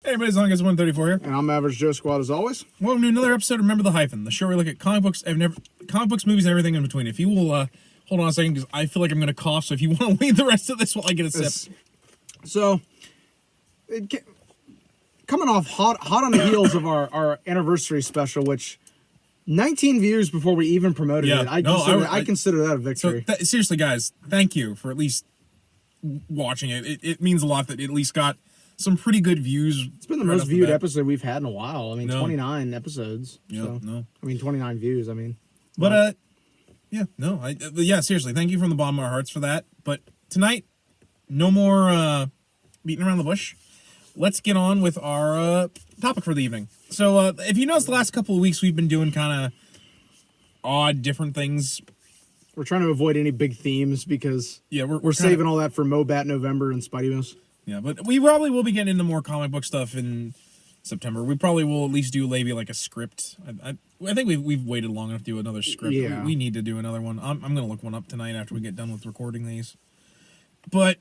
Hey everybody, Zong is 134 here. And I'm Average Joe Squad as always. Welcome to another episode of Remember the Hyphen, the show where we look at comic books, movies, and everything in between. If you will, hold on a second, because I feel like I'm going to cough, so if you want to leave the rest of this while I get a sip. So, coming off hot on the heels of our anniversary special, which 19 views before we even promoted it. I consider that a victory. So, seriously, guys, thank you for at least watching it. It means a lot that it at least got some pretty good views. It's been the most viewed episode we've had in a while. I mean, 29 episodes. Yeah, so. I mean, 29 views. I mean, seriously, thank you from the bottom of our hearts for that. But tonight, no more beating around the bush. Let's get on with our topic for the evening. So, if you notice, the last couple of weeks we've been doing kind of odd, different things. We're trying to avoid any big themes because we're saving all that for Mobat November and Spidey Moose. Yeah, but we probably will be getting into more comic book stuff in September. We probably will at least do maybe like a script. I think we've waited long enough to do another script. Yeah. We need to do another one. I'm going to look one up tonight after we get done with recording these. But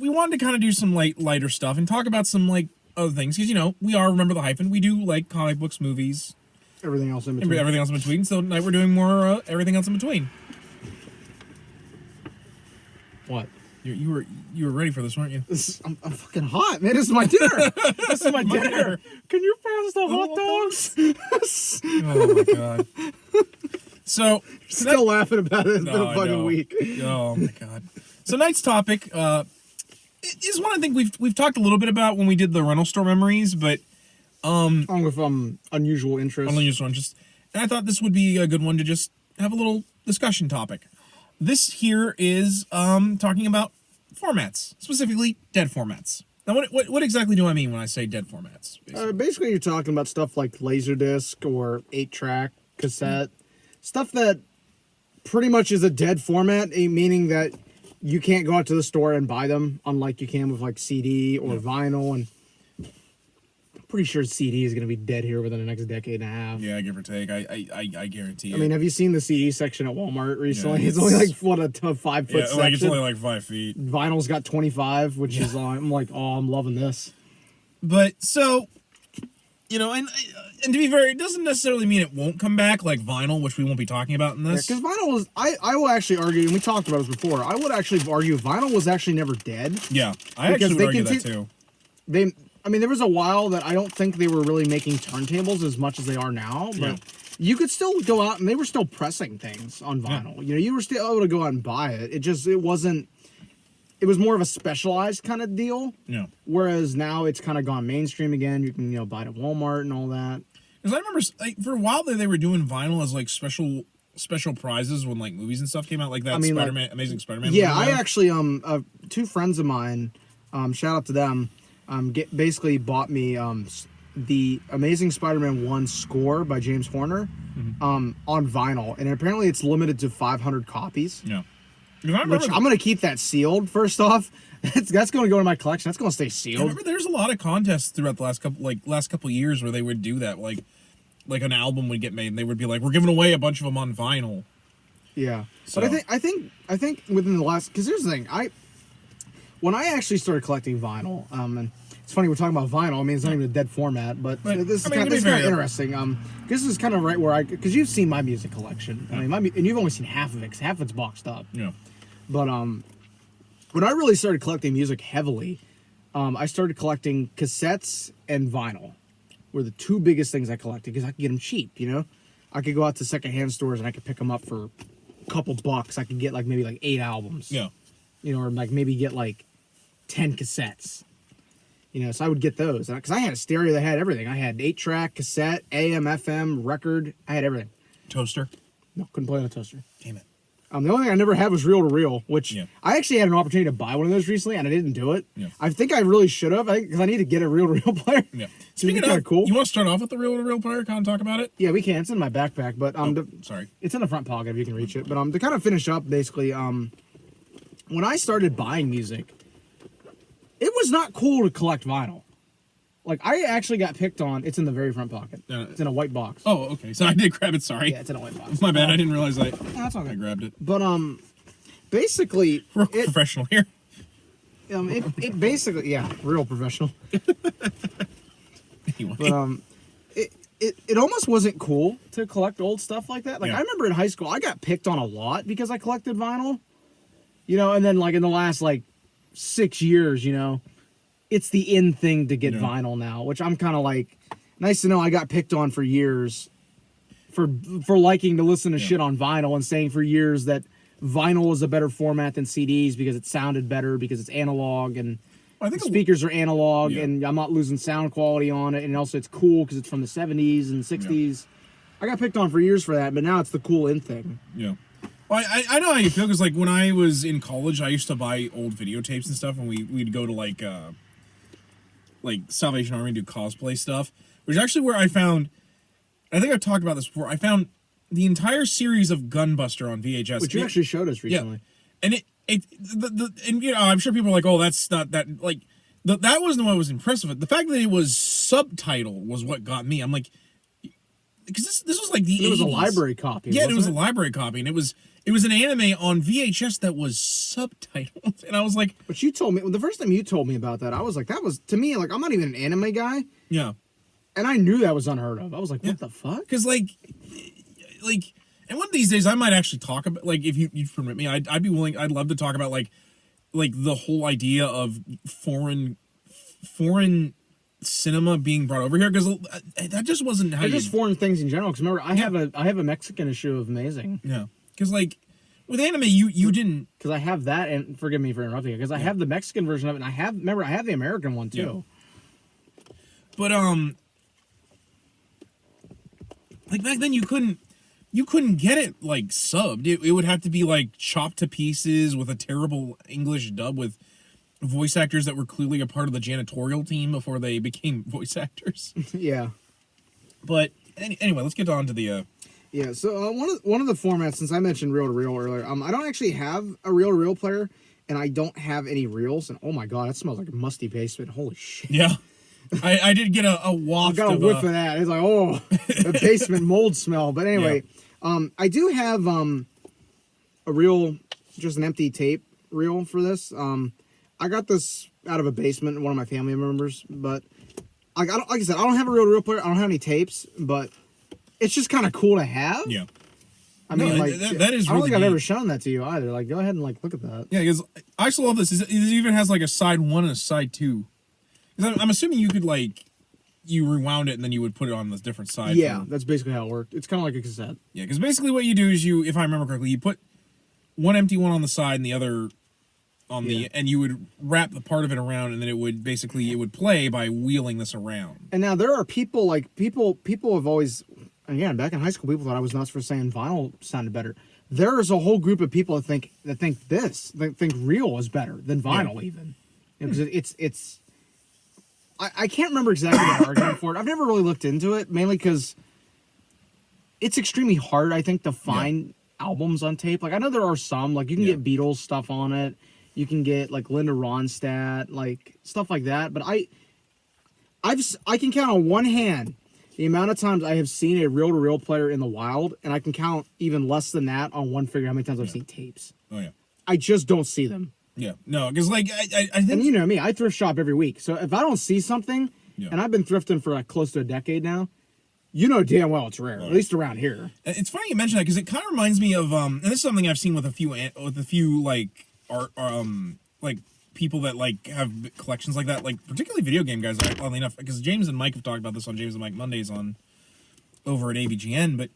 we wanted to kind of do some lighter stuff and talk about some other things because we are Remember the Hyphen. We do like comic books, movies, everything else in between. Everything else in between. So tonight we're doing more everything else in between. What? You were ready for this, weren't you? I'm fucking hot, man. This is my dinner. This is my dinner. Can you pass the hot dogs? Oh my god. So still laughing about it. It's been a fucking week. Oh my god. So tonight's topic is one I think we've talked a little bit about when we did the rental store memories, but along with unusual interest. And I thought this would be a good one to just have a little discussion topic. This here is talking about formats, specifically dead formats. Now, what exactly do I mean when I say dead formats? Basically, you're talking about stuff like Laserdisc or 8-track, cassette, stuff that pretty much is a dead format, meaning that you can't go out to the store and buy them, unlike you can with CD or vinyl. And pretty sure CD is going to be dead here within the next decade and a half. Yeah, give or take. I guarantee it. I mean, have you seen the CD section at Walmart recently? Yeah, it's only a 5 foot section. It's only 5 feet. Vinyl's got 25, which is I'm like, oh, I'm loving this. But so, and to be fair, it doesn't necessarily mean it won't come back like vinyl, which we won't be talking about in this. Because vinyl was, I will actually argue, and we talked about this before, I would actually argue vinyl was actually never dead. Yeah, I actually would argue that too. There was a while that I don't think they were really making turntables as much as they are now, but you could still go out and they were still pressing things on vinyl. Yeah. You were still able to go out and buy it. It was more of a specialized kind of deal. Yeah. Whereas now it's kind of gone mainstream again. You can, buy it at Walmart and all that. Because I remember for a while they were doing vinyl as special prizes when movies and stuff came out, like that Amazing Spider-Man. Yeah, I actually two friends of mine, shout out to them. Basically bought me the Amazing Spider-Man 1 score by James Horner on vinyl, and apparently it's limited to 500 copies. Yeah, which I'm gonna keep that sealed. First off, that's going to go in my collection. That's going to stay sealed. I remember there's a lot of contests throughout the last couple years where they would do that, like an album would get made, and they would be like, we're giving away a bunch of them on vinyl. Yeah, so. But I think within the last, because here's the thing, when I actually started collecting vinyl, and it's funny we're talking about vinyl. I mean, it's not even a dead format, but this is kind of interesting. This is kind of right where because you've seen my music collection. Yeah. I mean, and you've only seen half of it, because half of it's boxed up. Yeah. But when I really started collecting music heavily, I started collecting cassettes and vinyl. Were the two biggest things I collected because I could get them cheap. I could go out to secondhand stores and I could pick them up for a couple bucks. I could get maybe 8 albums. Yeah. Or maybe get 10 cassettes. So I would get those. Because I had a stereo that had everything. I had 8-track, cassette, AM, FM, record. I had everything. Toaster? No, couldn't play on a toaster. Damn it. The only thing I never had was reel-to-reel, which I actually had an opportunity to buy one of those recently, and I didn't do it. Yeah. I think I really should have, because I need to get a reel-to-reel player. Yeah. Speaking of cool. You want to start off with the reel-to-reel player? Kind of talk about it? Yeah, we can. It's in my backpack, but sorry. It's in the front pocket if you can reach it. But to kind of finish up, basically, when I started buying music, it was not cool to collect vinyl. I actually got picked on. It's in the very front pocket. It's in a white box. Oh, okay. So I did grab it. Sorry. Yeah, it's in a white box. My bad. I didn't realize I. That's okay. I grabbed it. But basically, we're professional here. It basically, real professional. But it almost wasn't cool to collect old stuff like that. Like Yeah. I remember in high school, I got picked on a lot because I collected vinyl. You know, and then like in the last like 6 years, you know, it's the in thing to get vinyl now, which I'm kind of like, nice to know I got picked on for years for liking to listen to shit on vinyl and saying for years that vinyl was a better format than CDs because it sounded better because it's analog and I think the speakers are analog Yeah. and I'm not losing sound quality on it, and also it's cool because it's from the 70s and 60s. I got picked on for years for that, but now it's the cool in thing. Yeah. Well, I know how you feel because like when I was in college, I used to buy old videotapes and stuff, and we'd go to like Salvation Army and do cosplay stuff, which is actually where I found. I think I've talked about this before. I found the entire series of Gunbuster on VHS, Which you actually showed us recently. and and you know, I'm sure people are like, oh, that's not that like that wasn't what was impressive. The fact that it was subtitle was what got me. I'm like, because this was like the 80s. It was a library copy. Yeah, it was wasn't a library copy, and it was an anime on VHS that was subtitled, and I was like, But you told me the first time you told me about that, I was like, that was to me like I'm not even an anime guy, yeah, and I knew that was unheard of. I was like, what the fuck? because like, and one of these days I might actually talk about like if you permit me, I'd be willing. I'd love to talk about like the whole idea of foreign cinema being brought over here because that just wasn't how Or you just foreign things in general. Because remember, I have a Mexican issue of Amazing. yeah because like with anime you didn't Because I have that, and forgive me for interrupting you. Because I have the Mexican version of it, and I have the American one too. but like back then you couldn't get it like subbed. It would have to be like chopped to pieces with a terrible English dub with voice actors that were clearly a part of the janitorial team before they became voice actors. Yeah. But anyway, let's get on to the Yeah, so one of the formats, since I mentioned reel to reel earlier, I don't actually have a reel to reel player, and I don't have any reels. And oh my god, it smells like a musty basement. Holy shit! yeah. I did get a I waft got a of whiff of that. It's like the basement mold smell. But anyway, I do have a reel, just an empty tape reel for this. I got this out of a basement, one of my family members, but like I said, I don't have a reel to reel player. I don't have any tapes, but it's just kind of cool to have. yeah. I mean, No, like that is I don't really think I've neat. ever shown that to you either. Like, go ahead and like look at that. Yeah, because I still love this. It even has like a side 1 and a side 2. 'Cause I'm assuming you could like you rewound it and then you would put it on this different side. Yeah, that's basically how it worked. It's kind of like a cassette. Yeah, because basically what you do is if I remember correctly, you put one empty one on the side and the other on the, and you would wrap the part of it around, and then it would play by wheeling this around. And now there are people people have always, again, back in high school, people thought I was nuts for saying vinyl sounded better. There is a whole group of people that think reel is better than vinyl even, because it's. I can't remember exactly the argument for it. I've never really looked into it, mainly because it's extremely hard, I think, to find albums on tape. Like, I know there are some, like, you can get Beatles stuff on it. You can get, like, Linda Ronstadt, like, stuff like that. But I can count on one hand the amount of times I have seen a reel-to-reel player in the wild, and I can count even less than that on one finger how many times I've seen tapes. Oh, yeah. I just don't see them. Yeah. No, because, like, I think... And you know me, I thrift shop every week. So if I don't see something, Yeah. and I've been thrifting for like close to a decade now, you know damn well it's rare, at least around here. It's funny you mention that because it kind of reminds me of and this is something I've seen with a few like art like people that like have collections like that, like particularly video game guys. Oddly enough, because James and Mike have talked about this on James and Mike Mondays on over at AVGN, but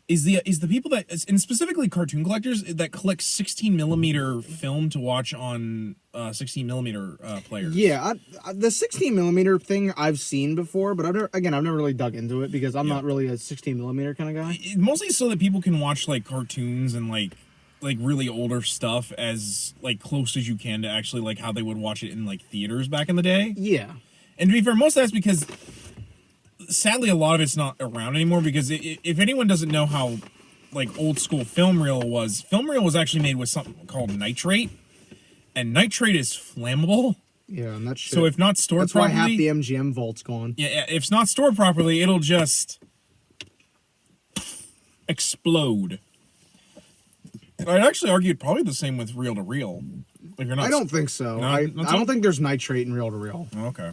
is the people that, and specifically cartoon collectors that collect 16 millimeter film to watch on 16 millimeter players. Yeah, the 16 millimeter thing I've seen before, but I've never really dug into it because I'm not really a 16 millimeter kind of guy. Mostly so that people can watch like cartoons and like really older stuff as like close as you can to actually like how they would watch it in like theaters back in the day. Yeah. And to be fair, most of that's because sadly a lot of it's not around anymore, because if anyone doesn't know how like old school film reel was actually made with something called nitrate, and nitrate is flammable. Yeah, and that's shit. So if not stored that's properly, why half the MGM vault's gone. yeah, if it's not stored properly, it'll just explode. And I'd actually argue probably the same with reel to reel. If you're not, I don't think so. No, I not so? don't think there's nitrate in reel to reel. Okay.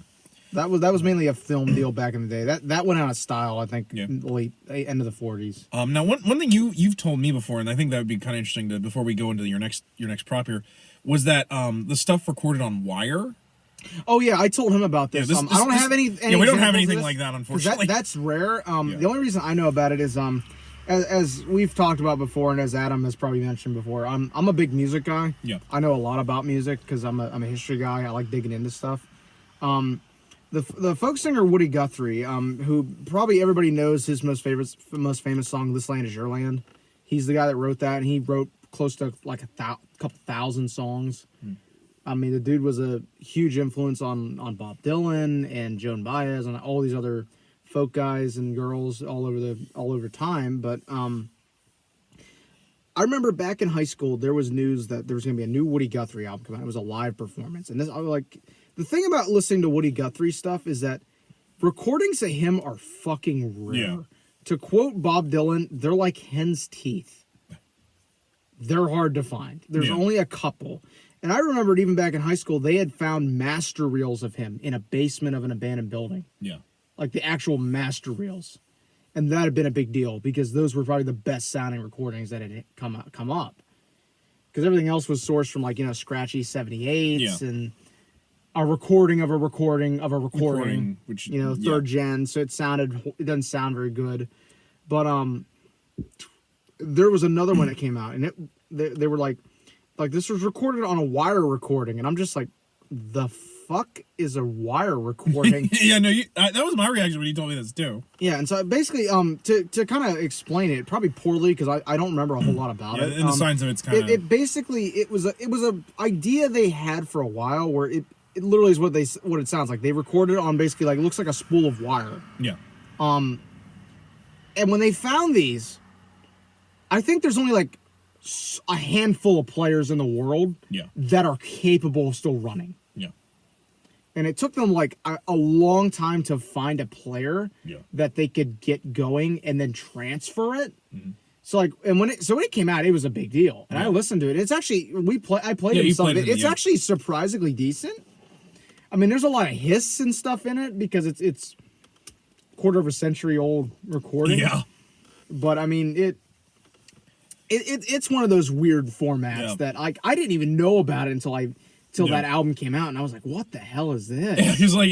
That was mainly a film deal back in the day. That went out of style, I think, Yeah. in the late end of the 40s. Now one thing you've told me before, and I think that would be kind of interesting to before we go into your next prop here, was that the stuff recorded on wire. Oh yeah, I told him about this. Yeah, I don't have any. Yeah, we don't have examples of anything this, like that, 'cause unfortunately. that's rare. Yeah. The only reason I know about it is as we've talked about before, and as Adam has probably mentioned before, I'm a big music guy. Yeah. I know a lot about music because I'm a history guy. I like digging into stuff. The folk singer Woody Guthrie, who probably everybody knows his most famous song, "This Land Is Your Land." He's the guy that wrote that, and he wrote close to like couple thousand songs. I mean, the dude was a huge influence on Bob Dylan and Joan Baez and all these other folk guys and girls all over time. But I remember back in high school, there was news that there was going to be a new Woody Guthrie album coming out. It was a live performance, and I was like, the thing about listening to Woody Guthrie stuff is that recordings of him are fucking rare. Yeah. To quote Bob Dylan, they're like hen's teeth. They're hard to find. There's Yeah. only a couple. And I remembered even back in high school, they had found master reels of him in a basement of an abandoned building. Yeah. Like the actual master reels. And that had been a big deal because those were probably the best sounding recordings that had come up. Because everything else was sourced from like, scratchy 78s Yeah. and a recording of a recording of a recording, which third gen. So it doesn't sound very good. But there was another one that came out and they were like this was recorded on a wire recording, and I'm just like, the fuck is a wire recording? Yeah, no, that was my reaction when you told me this too. Yeah, and so basically, to kind of explain it, probably poorly because I don't remember a whole lot about it. And the signs of it's kind of it was a idea they had for a while where it literally is what it sounds like. They recorded on basically like it looks like a spool of wire. yeah. And when they found these, I think there's only like a handful of players in the world Yeah. that are capable of still running. Yeah. And it took them like a long time to find a player Yeah. that they could get going and then transfer it. So like, and when it came out, it was a big deal. And I listened to it. It's actually I played it some of it. It's actually surprisingly decent. I mean, there's a lot of hiss and stuff in it because it's quarter of a century old recording. Yeah. But I mean, it's one of those weird formats that I didn't even know about it until that album came out, and I was like, what the hell is this? Yeah, because like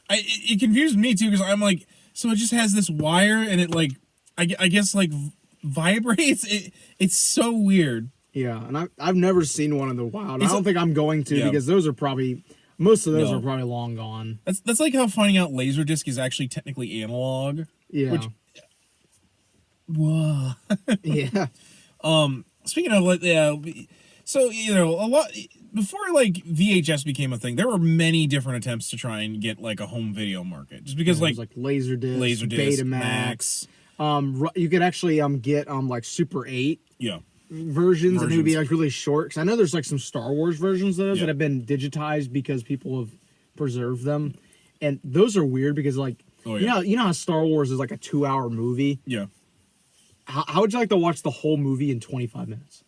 it confused me too, because I'm like, so it just has this wire and it like I guess like vibrates. It's so weird. Yeah, and I've never seen one in the wild. I It's don't think I'm going to because those are probably most of those are probably long gone. That's like how finding out Laserdisc is actually technically analog. Yeah. Which, whoa. Yeah. Speaking of like, so a lot before like VHS became a thing, there were many different attempts to try and get like a home video market, just because There's like Laserdisc, Betamax. You could actually get like Super 8 versions, and it would be like really short. Because I know there's like some Star Wars versions of those that have been digitized because people have preserved them, and those are weird because like you know how Star Wars is like a 2-hour movie. Yeah. How would you like to watch the whole movie in 25 minutes?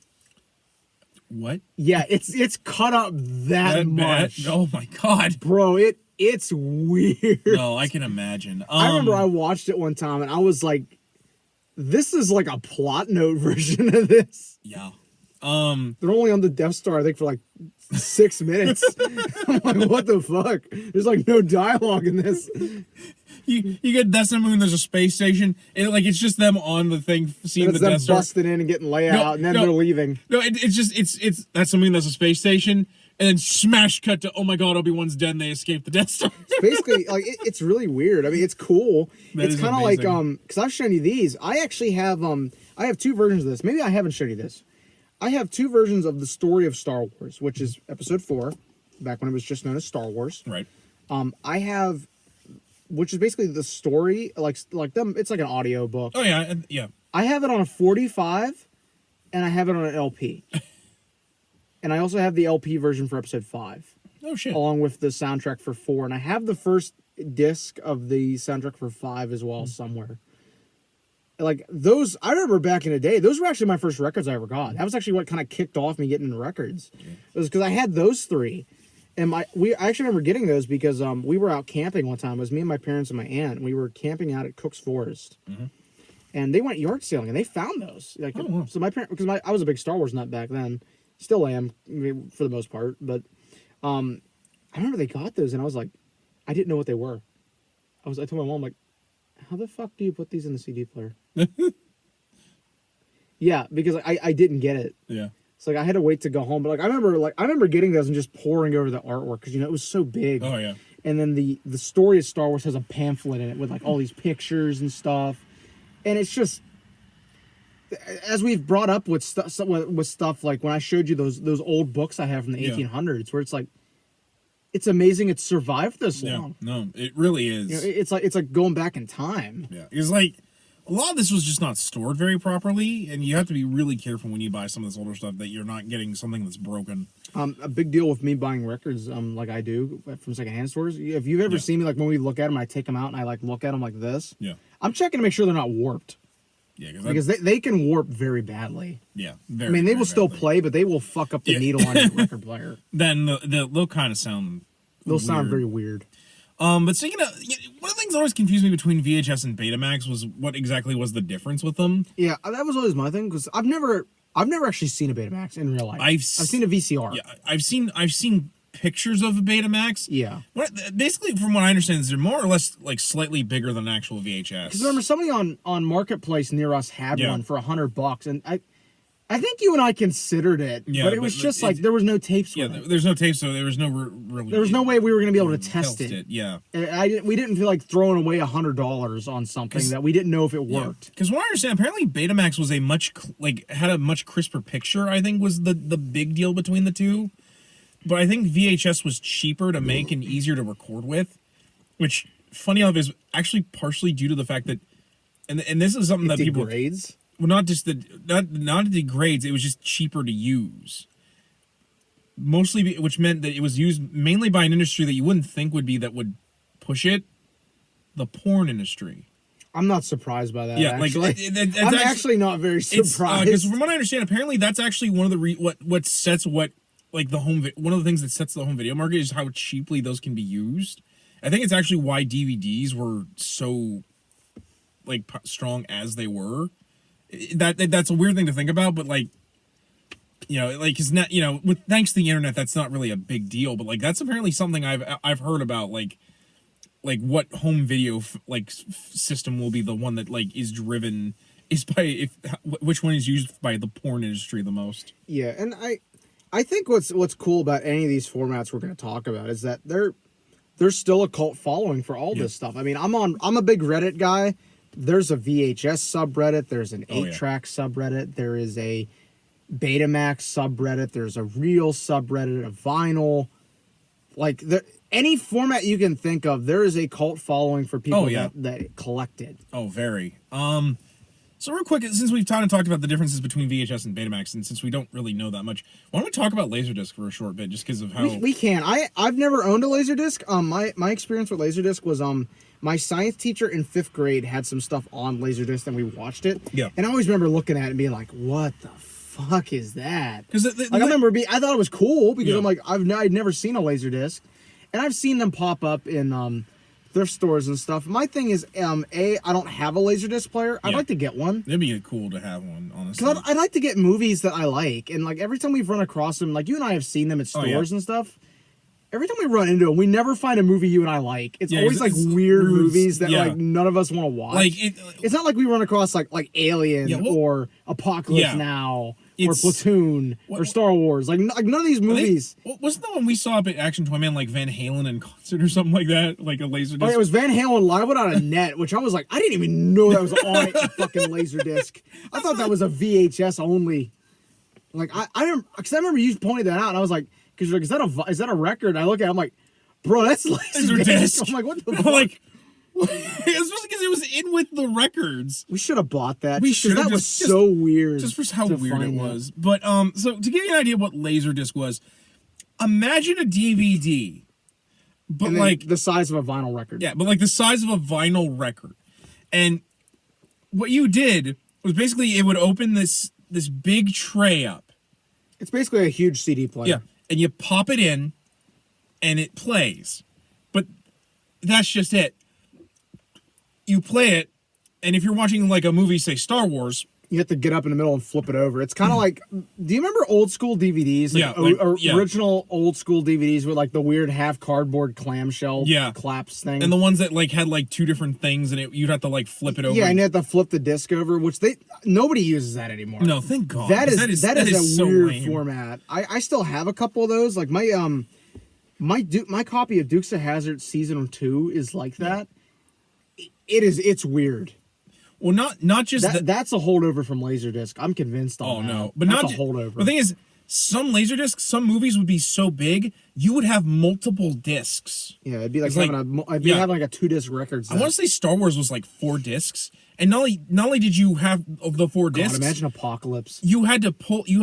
What? Yeah, it's cut up that much. Bad? Oh my god, bro! It's weird. No, I can imagine. I remember I watched it one time and I was like, "This is like a plot note version of this." Yeah. They're only on the Death Star, I think, for like 6 minutes. I'm like, what the fuck? There's like no dialogue in this. You get That's the Moon. There's a space station, and like it's just them on the thing, seeing the them Death Star busting in and getting layout, and then they're leaving. No, it's That's the Moon. There's a space station, and then smash cut to, oh my god, Obi-Wan's dead, and they escape the Death Star. Basically, like it's really weird. I mean, it's cool. It's kind of like because I've shown you these. I actually have I have 2 versions of this. Maybe I haven't shown you this. I have 2 versions of the story of Star Wars, which is Episode 4, back when it was just known as Star Wars. Right. I have, which is basically the story, like them. It's like an audio book. Oh yeah, yeah. I have it on a 45, and I have it on an LP. And I also have the LP version for Episode 5. Oh shit. Along with the soundtrack for 4, and I have the first disc of the soundtrack for 5 as well somewhere. Like those, I remember back in the day, those were actually my first records I ever got. That was actually what kind of kicked off me getting into records. It was because I had those 3. And I actually remember getting those because we were out camping one time. It was me and my parents and my aunt. We were camping out at Cook's Forest, and they went yard sailing and they found those. Like, wow. so my parents, because I was a big Star Wars nut back then, still am for the most part. But I remember they got those, and I was like, I didn't know what they were. I told my mom, like, how the fuck do you put these in the CD player? Yeah, because I didn't get it. Yeah. It's like I had to wait to go home. But like I remember getting those and just poring over the artwork because it was so big. Oh yeah. And then the story of Star Wars has a pamphlet in it with like all these pictures and stuff. And it's just, as we've brought up with stuff like when I showed you those old books I have from the 1800s, where it's like, it's amazing it's survived this long. No, it really is. It's like going back in time. Yeah, it's like a lot of this was just not stored very properly, and you have to be really careful when you buy some of this older stuff that you're not getting something that's broken. A big deal with me buying records, like I do from secondhand stores. If you've ever seen me, like when we look at them, I take them out and I like look at them like this. Yeah, I'm checking to make sure they're not warped. Yeah, because they can warp very badly. Yeah, I mean they will still play, but they will fuck up the needle on your record player. Then they'll kind of sound. They'll sound very weird. But speaking of, one of the things that always confused me between VHS and Betamax was what exactly was the difference with them. Yeah, that was always my thing because I've never actually seen a Betamax in real life. I've seen a VCR. Yeah, I've seen pictures of a Betamax. Yeah. Basically, from what I understand, is they're more or less like slightly bigger than an actual VHS. Because remember, somebody on Marketplace near us had one for $100, and I think you and I considered it, but it was just like there was no tapes. Yeah, with it. There's no tapes, so there was no really. There was no way we were going to be able to test it. Yeah, we didn't feel like throwing away $100 on something that we didn't know if it worked. Because what I understand, apparently Betamax was had a much crisper picture. I think was the big deal between the two. But I think VHS was cheaper to make and easier to record with, which funny enough is actually partially due to the fact that, and this is something that people degrades. Well, not just not it degrades. It was just cheaper to use. Mostly, which meant that it was used mainly by an industry that you wouldn't think that would push it. The porn industry. I'm not surprised by that. Yeah, actually. I'm actually not very surprised. Because from what I understand, apparently that's actually one of the what sets one of the things that sets the home video market is how cheaply those can be used. I think it's actually why DVDs were so strong as they were. That's a weird thing to think about, but it's not, thanks to the internet, that's not really a big deal. But that's apparently something I've heard about, what home video system will be the one that is driven is by which one is used by the porn industry the most. Yeah, and I think what's cool about any of these formats we're going to talk about is that there's still a cult following for all this stuff. I mean, I'm a big Reddit guy. There's a VHS subreddit. There's an 8-track subreddit. There is a Betamax subreddit. There's a real subreddit, a vinyl. Any format you can think of, there is a cult following for people that collect it. Oh, very. So real quick, since we've talked about the differences between VHS and Betamax, and since we don't really know that much, why don't we talk about Laserdisc for a short bit, just because of how... We can. I've never owned a Laserdisc. My experience with Laserdisc was... my science teacher in 5th grade had some stuff on Laserdisc and we watched it. Yeah. And I always remember looking at it and being like, what the fuck is that? Because I thought it was cool because I'm like, I'd never seen a Laserdisc. And I've seen them pop up in thrift stores and stuff. My thing is, I don't have a Laserdisc player. I'd like to get one. It'd be cool to have one, honestly. Because I'd like to get movies that I like. And every time we've run across them, you and I have seen them at stores and stuff. Every time we run into them, we never find a movie you and I like. It's always weird movies that none of us want to watch. It's not like we run across like Alien or Apocalypse Now or Platoon or Star Wars. None of these movies. Wasn't the one we saw up at Action Toy Man Van Halen in concert or something like that? Like a Laserdisc? Oh, it was Van Halen live without a net, which I was like, I didn't even know that was on a fucking Laserdisc. I thought that was a VHS only. I remember you pointed that out and I was like, because you're like, is that a record? And I look at it, I'm like, bro, that's Laserdisc. I'm like, what the fuck? Especially because it was in with the records. We should have bought that. We should have. That was so weird. Just for how weird it was. But so to give you an idea of what Laserdisc was, imagine a DVD, but the size of a vinyl record. Yeah, but the size of a vinyl record. And what you did was basically it would open this big tray up. It's basically a huge CD player. Yeah. And you pop it in, and it plays. But that's just it. You play it, and if you're watching like a movie, say Star Wars, You have to get up in the middle and flip it over. It's kind of like, do you remember old school DVDs? Original old school DVDs with like the weird half cardboard clamshell claps thing. And the ones that like had like two different things, and you'd have to like flip it over. Yeah, and you have to flip the disc over, which nobody uses that anymore. No, thank God. That is a so weird lame. format. I still have a couple of those. Like my copy of Dukes of Hazzard season 2 is like that. It's weird. Well, not just that. That's a holdover from Laserdisc. I'm convinced on that. No, but that's not a holdover. The thing is, some Laserdiscs, some movies would be so big, you would have multiple discs. Yeah, it'd be like having like a 2-disc record set. I want to say Star Wars was like 4 discs, and not only did you have the 4 discs. God, imagine Apocalypse. You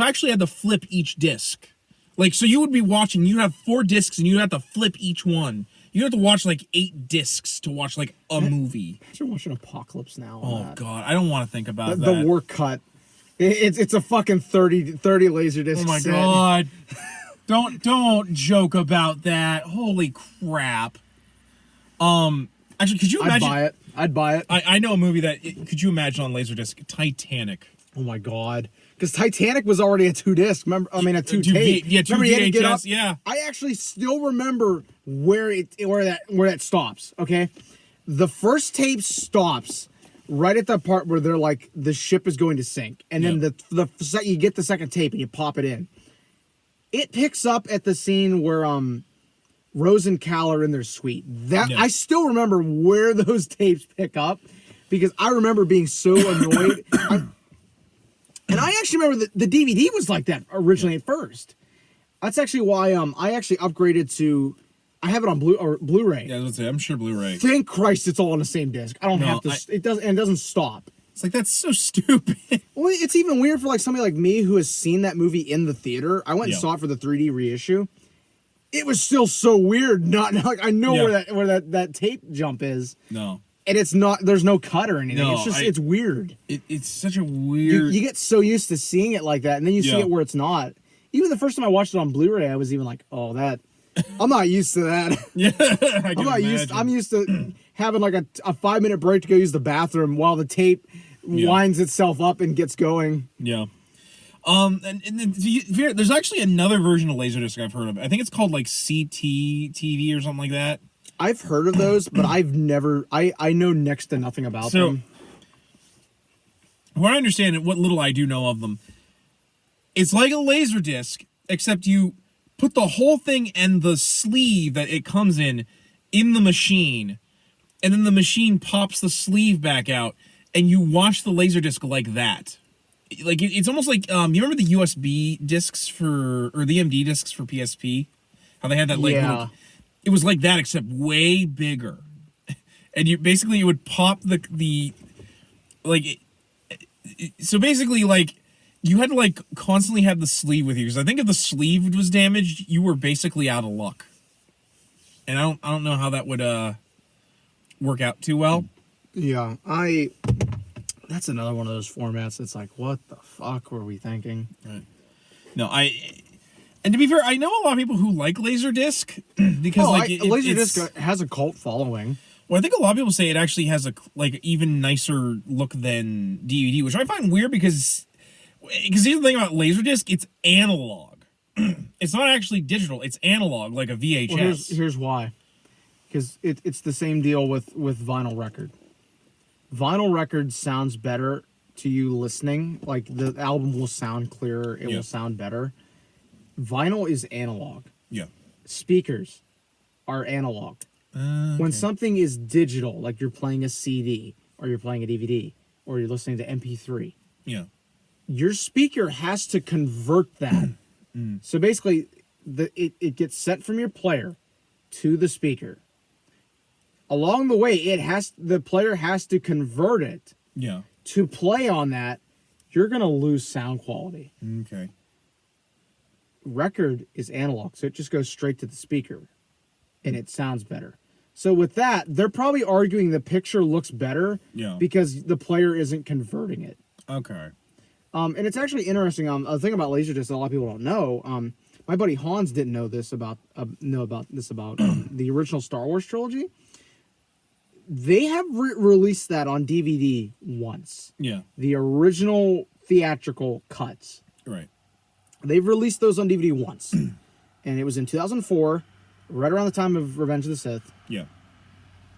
actually had to flip each disc. Like, so you would be watching, you have 4 discs, and you have to flip each one. You have to watch like 8 discs to watch like a movie. Imagine watching Apocalypse now. Oh God, I don't want to think about that. The war cut. It's a fucking 30 Laserdisc. Oh my set. God. Don't joke about that. Holy crap. Actually, could you imagine? I'd buy it. I know a movie that could you imagine on Laserdisc? Titanic. Oh my God. Because Titanic was already a 2-disc. Remember? I mean, a 2-tape. Yeah, 2 VHS. Yeah. I actually still remember where that stops. Okay, the first tape stops right at the part where they're like the ship is going to sink, and then you get the second tape and you pop it in. It picks up at the scene where Rose and Cal are in their suite. I still remember where those tapes pick up because I remember being so annoyed. And I actually remember the DVD was like that originally at first. That's actually why I actually upgraded to. I have it on Blu-ray. Yeah, I was gonna say, I'm sure Blu-ray. Thank Christ it's all on the same disc. I don't have to. It doesn't stop. It's like that's so stupid. Well, it's even weird for like somebody like me who has seen that movie in the theater. I went and saw it for the 3D reissue. It was still so weird. Not like I know where that tape jump is. No. And it's not. There's no cut or anything. No, it's just it's weird. It's such a weird. You get so used to seeing it like that, and then you see it where it's not. Even the first time I watched it on Blu-ray, I was even like, "Oh, that." I'm not used to that. Yeah, I'm not used. I'm used to having like a 5-minute break to go use the bathroom while the tape winds itself up and gets going. Yeah. And then there's actually another version of Laserdisc I've heard of. I think it's called like CT TV or something like that. I've heard of those, but I've never. I know next to nothing about them. What I understand and what little I do know of them, it's like a Laserdisc, except you put the whole thing and the sleeve that it comes in the machine, and then the machine pops the sleeve back out, and you watch the Laserdisc like that. Like it's almost like you remember the USB discs or the MD discs for PSP, how they had that like little. It was like that, except way bigger, and you would pop the so basically like you had to like constantly have the sleeve with you because I think if the sleeve was damaged, you were basically out of luck, and I don't know how that would work out too well. Yeah, that's another one of those formats. It's like, what the fuck were we thinking? Right. No, and to be fair, I know a lot of people who like Laserdisc because Laserdisc has a cult following. Well, I think a lot of people say it actually has a even nicer look than DVD, which I find weird because here's the thing about Laserdisc, it's analog. It's not actually digital; it's analog, like a VHS. Well, here's why, because it's the same deal with vinyl record. Vinyl record sounds better to you listening. Like the album will sound clearer; it will sound better. Vinyl is analog. Yeah. Speakers are analog. Okay. When something is digital, like you're playing a CD or you're playing a DVD or you're listening to MP3, your speaker has to convert that. So basically, it gets sent from your player to the speaker. Along the way, the player has to convert it. Yeah. To play on that, you're gonna lose sound quality. Okay. Record is analog, so it just goes straight to the speaker and it sounds better. So with that, they're probably arguing the picture looks better because the player isn't converting it. Okay. And it's actually interesting. The thing about Laserdisc that a lot of people don't know, My buddy Hans didn't know this about the original Star Wars trilogy. They have released that on DVD once. Yeah. The original theatrical cuts. Right. They've released those on DVD once. And it was in 2004, right around the time of Revenge of the Sith. Yeah.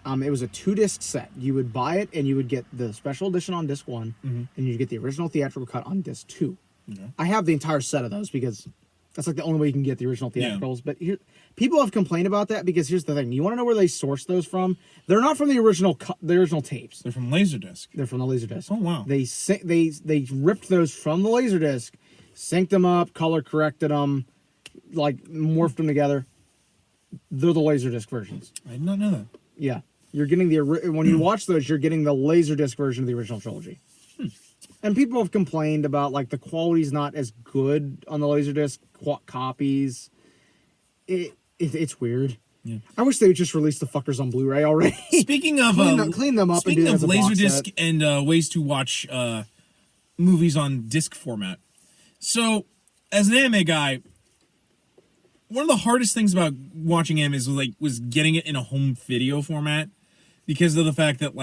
It was a 2-disc set. You would buy it, and you would get the special edition on disc 1, and you'd get the original theatrical cut on disc 2. Okay. I have the entire set of those because that's like the only way you can get the original theatricals. But people have complained about that because here's the thing: you want to know where they source those from? They're not from the original tapes. They're from Laserdisc. They're from the Laserdisc. Oh wow! They ripped those from the Laserdisc, synced them up, color corrected them, like morphed them together. They're the Laserdisc versions. I did not know that. Yeah, you're getting when you watch those, you're getting the Laserdisc version of the original trilogy. And people have complained about like the quality's not as good on the Laserdisc copies. It's weird. Yeah. I wish they would just release the fuckers on Blu-ray already. Speaking of clean them up. Speaking and do of that as a box Laserdisc set. and ways to watch movies on disc format. So, as an anime guy, one of the hardest things about watching anime was getting it in a home video format because of the fact that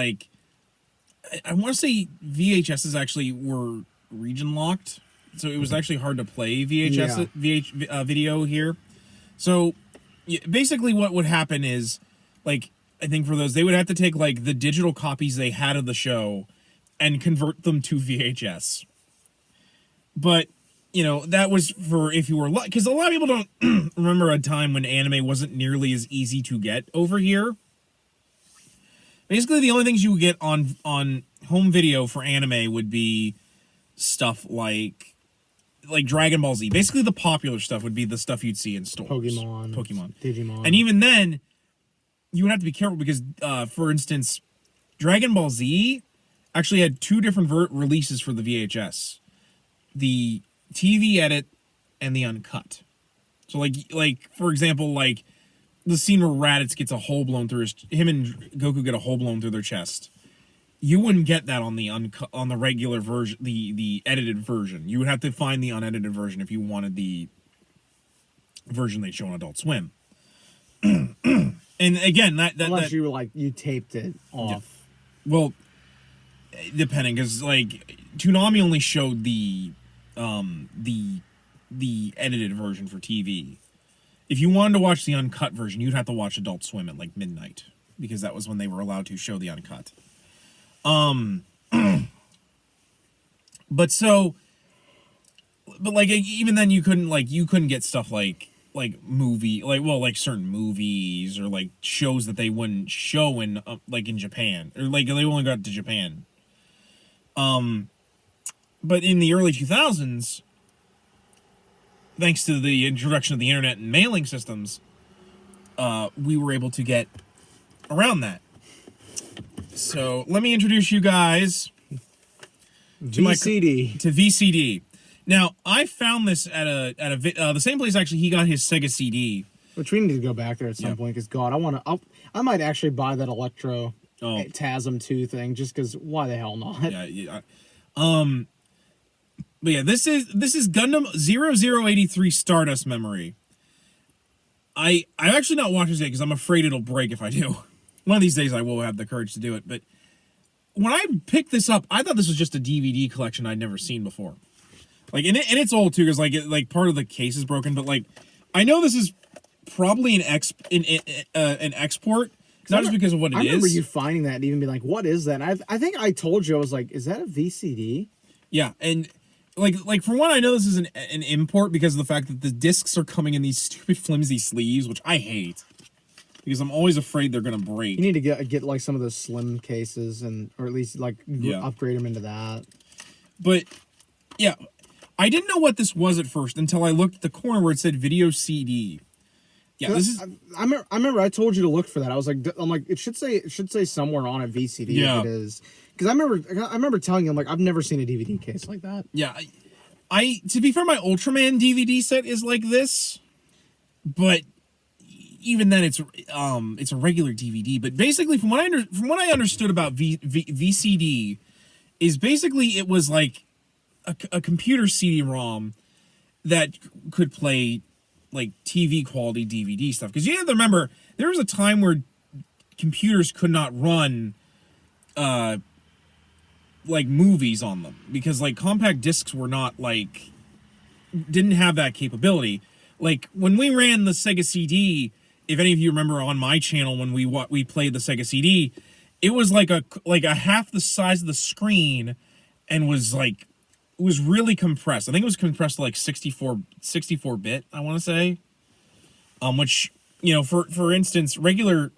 I want to say VHSs actually were region locked, so it was actually hard to play video here. So basically, what would happen is, I think for those they would have to take the digital copies they had of the show and convert them to VHS. But that was for if you were because a lot of people don't remember a time when anime wasn't nearly as easy to get over here. Basically, the only things you would get on home video for anime would be stuff like Dragon Ball Z. Basically, the popular stuff would be the stuff you'd see in stores. Pokemon, Digimon. And even then, you would have to be careful because, for instance, Dragon Ball Z actually had 2 different releases for the VHS. The TV edit and the uncut. So, for example, the scene where Raditz gets a hole blown through him and Goku get a hole blown through their chest. You wouldn't get that on the regular version, the edited version. You would have to find the unedited version if you wanted the version they show on Adult Swim. And again, unless you taped it off. Yeah. Well, depending, because Toonami only showed the edited version for TV. If you wanted to watch the uncut version, you'd have to watch Adult Swim at midnight because that was when they were allowed to show the uncut. But even then you couldn't get stuff like certain movies or shows that they wouldn't show in in Japan or they only got to Japan. But in the early 2000s, thanks to the introduction of the internet and mailing systems, we were able to get around that. So let me introduce you guys to VCD. Now I found this at the same place actually he got his Sega CD. Which we need to go back there at some point because God, I might actually buy that Electro TASM 2 thing just because why the hell not? Yeah. But yeah, this is Gundam 0083 Stardust Memory. I've actually not watched this yet because I'm afraid it'll break if I do. One of these days I will have the courage to do it. But when I picked this up, I thought this was just a DVD collection I'd never seen before. And it's old too because part of the case is broken. But I know this is probably an export. Not just because of what it is. I remember you finding that and even being like, "What is that?" And I think I told you I was like, "Is that a VCD?" Yeah, and for one, I know this is an import because of the fact that the discs are coming in these stupid flimsy sleeves, which I hate because I'm always afraid they're gonna break. You need to get some of those slim cases or at least upgrade them into that. But yeah, I didn't know what this was at first until I looked at the corner where it said video CD. Yeah, this is. I remember I told you to look for that. I'm like, it should say somewhere on a VCD if it is. Because I remember telling you, I've never seen a DVD case like that. Yeah, I to be fair, my Ultraman DVD set is like this, but even then, it's a regular DVD. But basically, from what I understood about VCD, is basically it was like a computer CD-ROM that could play like TV quality DVD stuff, because you have to remember there was a time where computers could not run like movies on them, because like compact discs were not like, didn't have that capability. Like when we ran the Sega CD, if any of you remember on my channel when we played the Sega CD, it was like a half the size of the screen, and was like, it was really compressed. I think it was compressed to like 64 bit, I want to say. Which, you know, for instance, regular.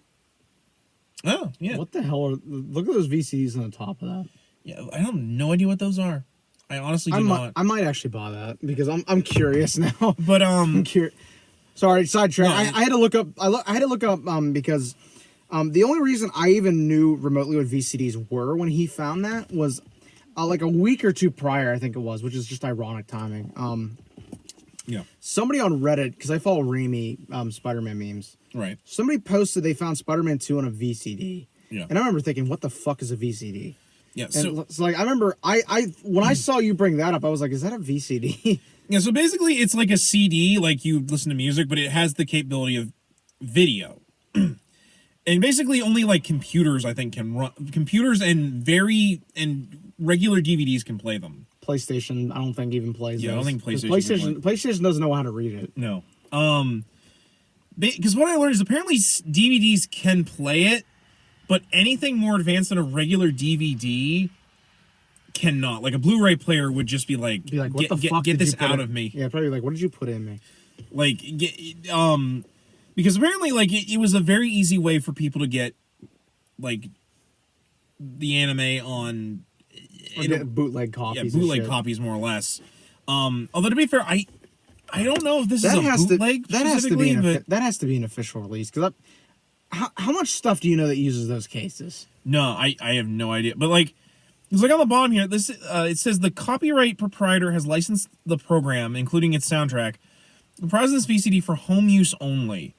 Oh yeah. What the hell look at those VCDs on the top of that. Yeah, I have no idea what those are. I honestly do not. I might actually buy that because I'm curious now. But I'm curious. Sorry, sidetrack. No, I had to look up. I had to look up because the only reason I even knew remotely what VCDs were when he found that was like a week or two prior, I think it was, which is just ironic timing. Yeah. Somebody on Reddit, because I follow Raimi Spider-Man memes. Right. Somebody posted they found Spider-Man 2 on a VCD. Yeah. And I remember thinking, what the fuck is a VCD? Yeah. So like I remember when I saw you bring that up, I was like, is that a VCD? Yeah, so basically it's like a CD, like you listen to music, but it has the capability of video. And basically only like computers, I think, can run, computers and regular DVDs can play them. PlayStation, I don't think even plays. Yeah, those. I don't think PlayStation doesn't know how to read it. No. Because what I learned is apparently DVDs can play it, but anything more advanced than a regular DVD cannot. Like a Blu-ray player would just be like what the fuck get did this you put out in? of me. Yeah, probably like, what did you put in me? Like, because apparently, like, it was a very easy way for people to get, like, the anime on... bootleg copies. Yeah, bootleg copies, more or less. Although, to be fair, I don't know if this is a bootleg that has to be an official release. Because how much stuff do you know that uses those cases? No, I have no idea. But, like, it's like on the bottom here, this it says the copyright proprietor has licensed the program, including its soundtrack, comprising this VCD for home use only.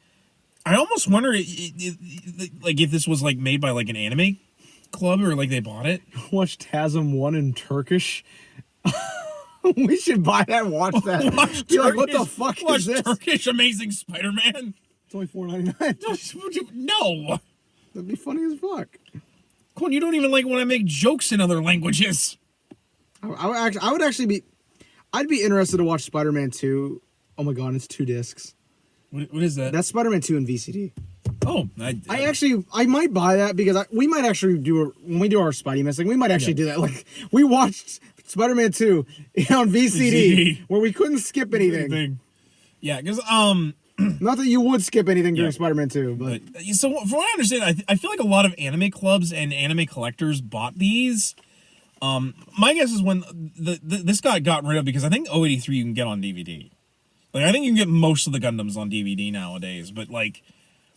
I almost wonder, like, if this was like made by like an anime club or like they bought it. Watch TASM 1 in Turkish. We should buy that and watch that. Watch You're like, what the fuck is this? Turkish Amazing Spider-Man. It's only $4.99. No. That'd be funny as fuck. Come on, you don't even like when I make jokes in other languages. I would actually be. I'd be interested to watch Spider-Man 2. Oh my god, it's 2 discs. What is that? That's Spider-Man 2 in VCD. Oh, I might buy that because we might actually when we do our Spidey missing, we might actually do that. Like we watched Spider-Man 2 on VCD where we couldn't skip anything. Yeah, because not that you would skip anything during Spider-Man 2, but so from what I understand, I feel like a lot of anime clubs and anime collectors bought these. My guess is when this got gotten rid of, because I think 083 you can get on DVD. Like I think you can get most of the Gundams on DVD nowadays, but like,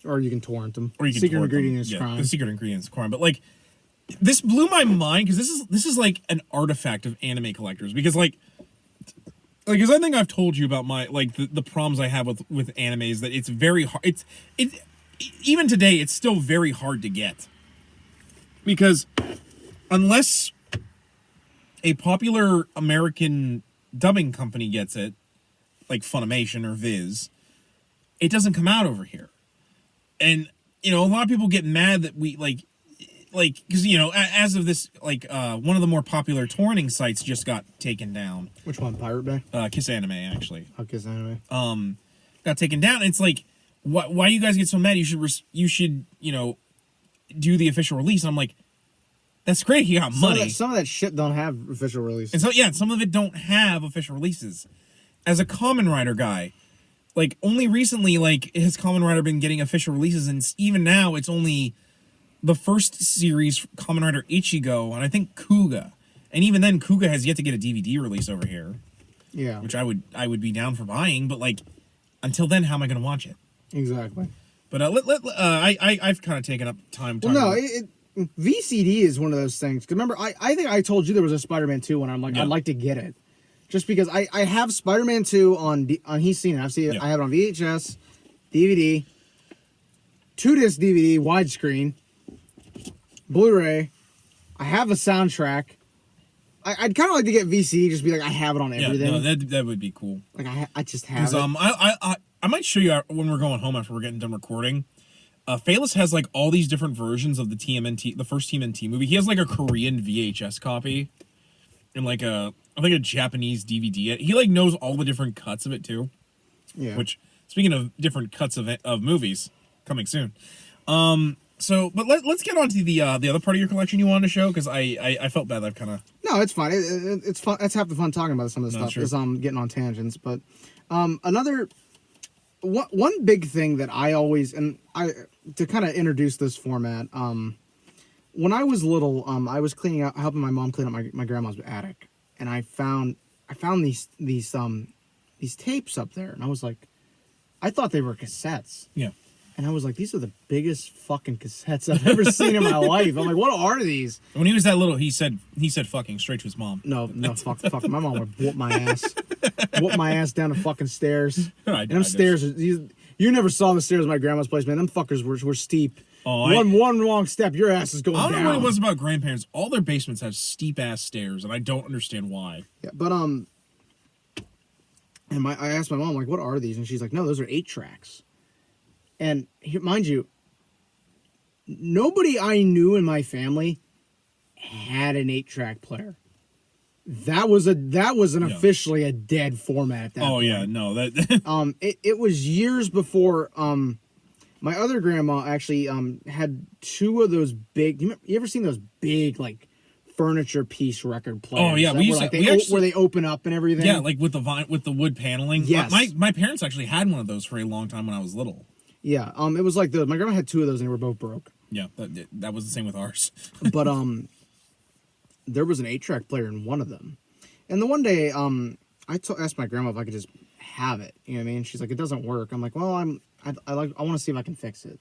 or you can torrent them. Or you can secret torrent ingredient them. is crime. The secret ingredient is crime. But like, this blew my mind because this is like an artifact of anime collectors, because like because I think I've told you about my like the problems I have with anime is that it's very hard. It's even today it's still very hard to get, because unless a popular American dubbing company gets it, like Funimation or Viz, it doesn't come out over here. And you know, a lot of people get mad that we like because you know, as of this, like one of the more popular torrenting sites just got taken down. Which one? Pirate Bay? Kiss Anime, actually. Oh, Kiss Anime. Got taken down. And it's like, why do you guys get so mad? You should you know, do the official release. And I'm like, that's great. You got money. Some of that shit don't have official releases. And so yeah, some of it don't have official releases. As a Kamen Rider guy, like only recently, like has Kamen Rider been getting official releases, and even now it's only the first series, Kamen Rider Ichigo, and I think Kuga, and even then Kuga has yet to get a DVD release over here. Yeah, which I would be down for buying, but like until then, how am I going to watch it? Exactly. But I've kind of taken up time. Well, no, VCD is one of those things. 'Cause remember, I think I told you there was a Spider-Man 2 when I'm like, I'd like to get it. Just because I have Spider-Man 2 on He's Seen It. I've seen it. I have it on VHS, DVD, 2-disc DVD, widescreen, Blu-ray. I have a soundtrack. I'd kind of like to get VCD, just be like, I have it on everything. Yeah, no, that would be cool. Like I just have it. I might show you when we're going home after we're getting done recording. Phalis has like all these different versions of the TMNT, the first TMNT movie. He has like a Korean VHS copy and like I think a Japanese DVD. He like knows all the different cuts of it too. Yeah. Which, speaking of different cuts of movies, coming soon. But let's get on to the other part of your collection you wanted to show, because I felt bad. I've kind of No, it's fine. It's fun. That's half the fun talking about some of this No, stuff sure. is getting on tangents. But another one big thing that I always to kind of introduce this format. When I was little, I was helping my mom clean up my grandma's attic, and I found these tapes up there, and I was like, I thought they were cassettes. yeah. And I was like, these are the biggest fucking cassettes I've ever seen in my life. I'm like, what are these? When he was that little, he said fucking straight to his mom. No, fuck. My mom would whoop my ass down the fucking stairs. And them stairs, you never saw the stairs at my grandma's place, man. Them fuckers were steep. Oh, one wrong step, your ass is going down. I don't know what it was about grandparents. All their basements have steep ass stairs, and I don't understand why. Yeah, but and I asked my mom, like, what are these? And she's like, no, those are 8-tracks. And mind you, nobody I knew in my family had an 8-track player. That was officially a dead format at that point. Yeah, no, that It was years before my other grandma actually had 2 of those big. You ever seen those big like furniture piece record players? Oh yeah, where they open up and everything. Yeah, like with the wood paneling. Yes. My parents actually had one of those for a long time when I was little. Yeah, it was like my grandma had 2 of those and they were both broke. Yeah, that was the same with ours. But there was an 8-track player in one of them, and the one day I asked my grandma if I could just have it. You know what I mean? She's like, it doesn't work. I'm like, well, I want to see if I can fix it.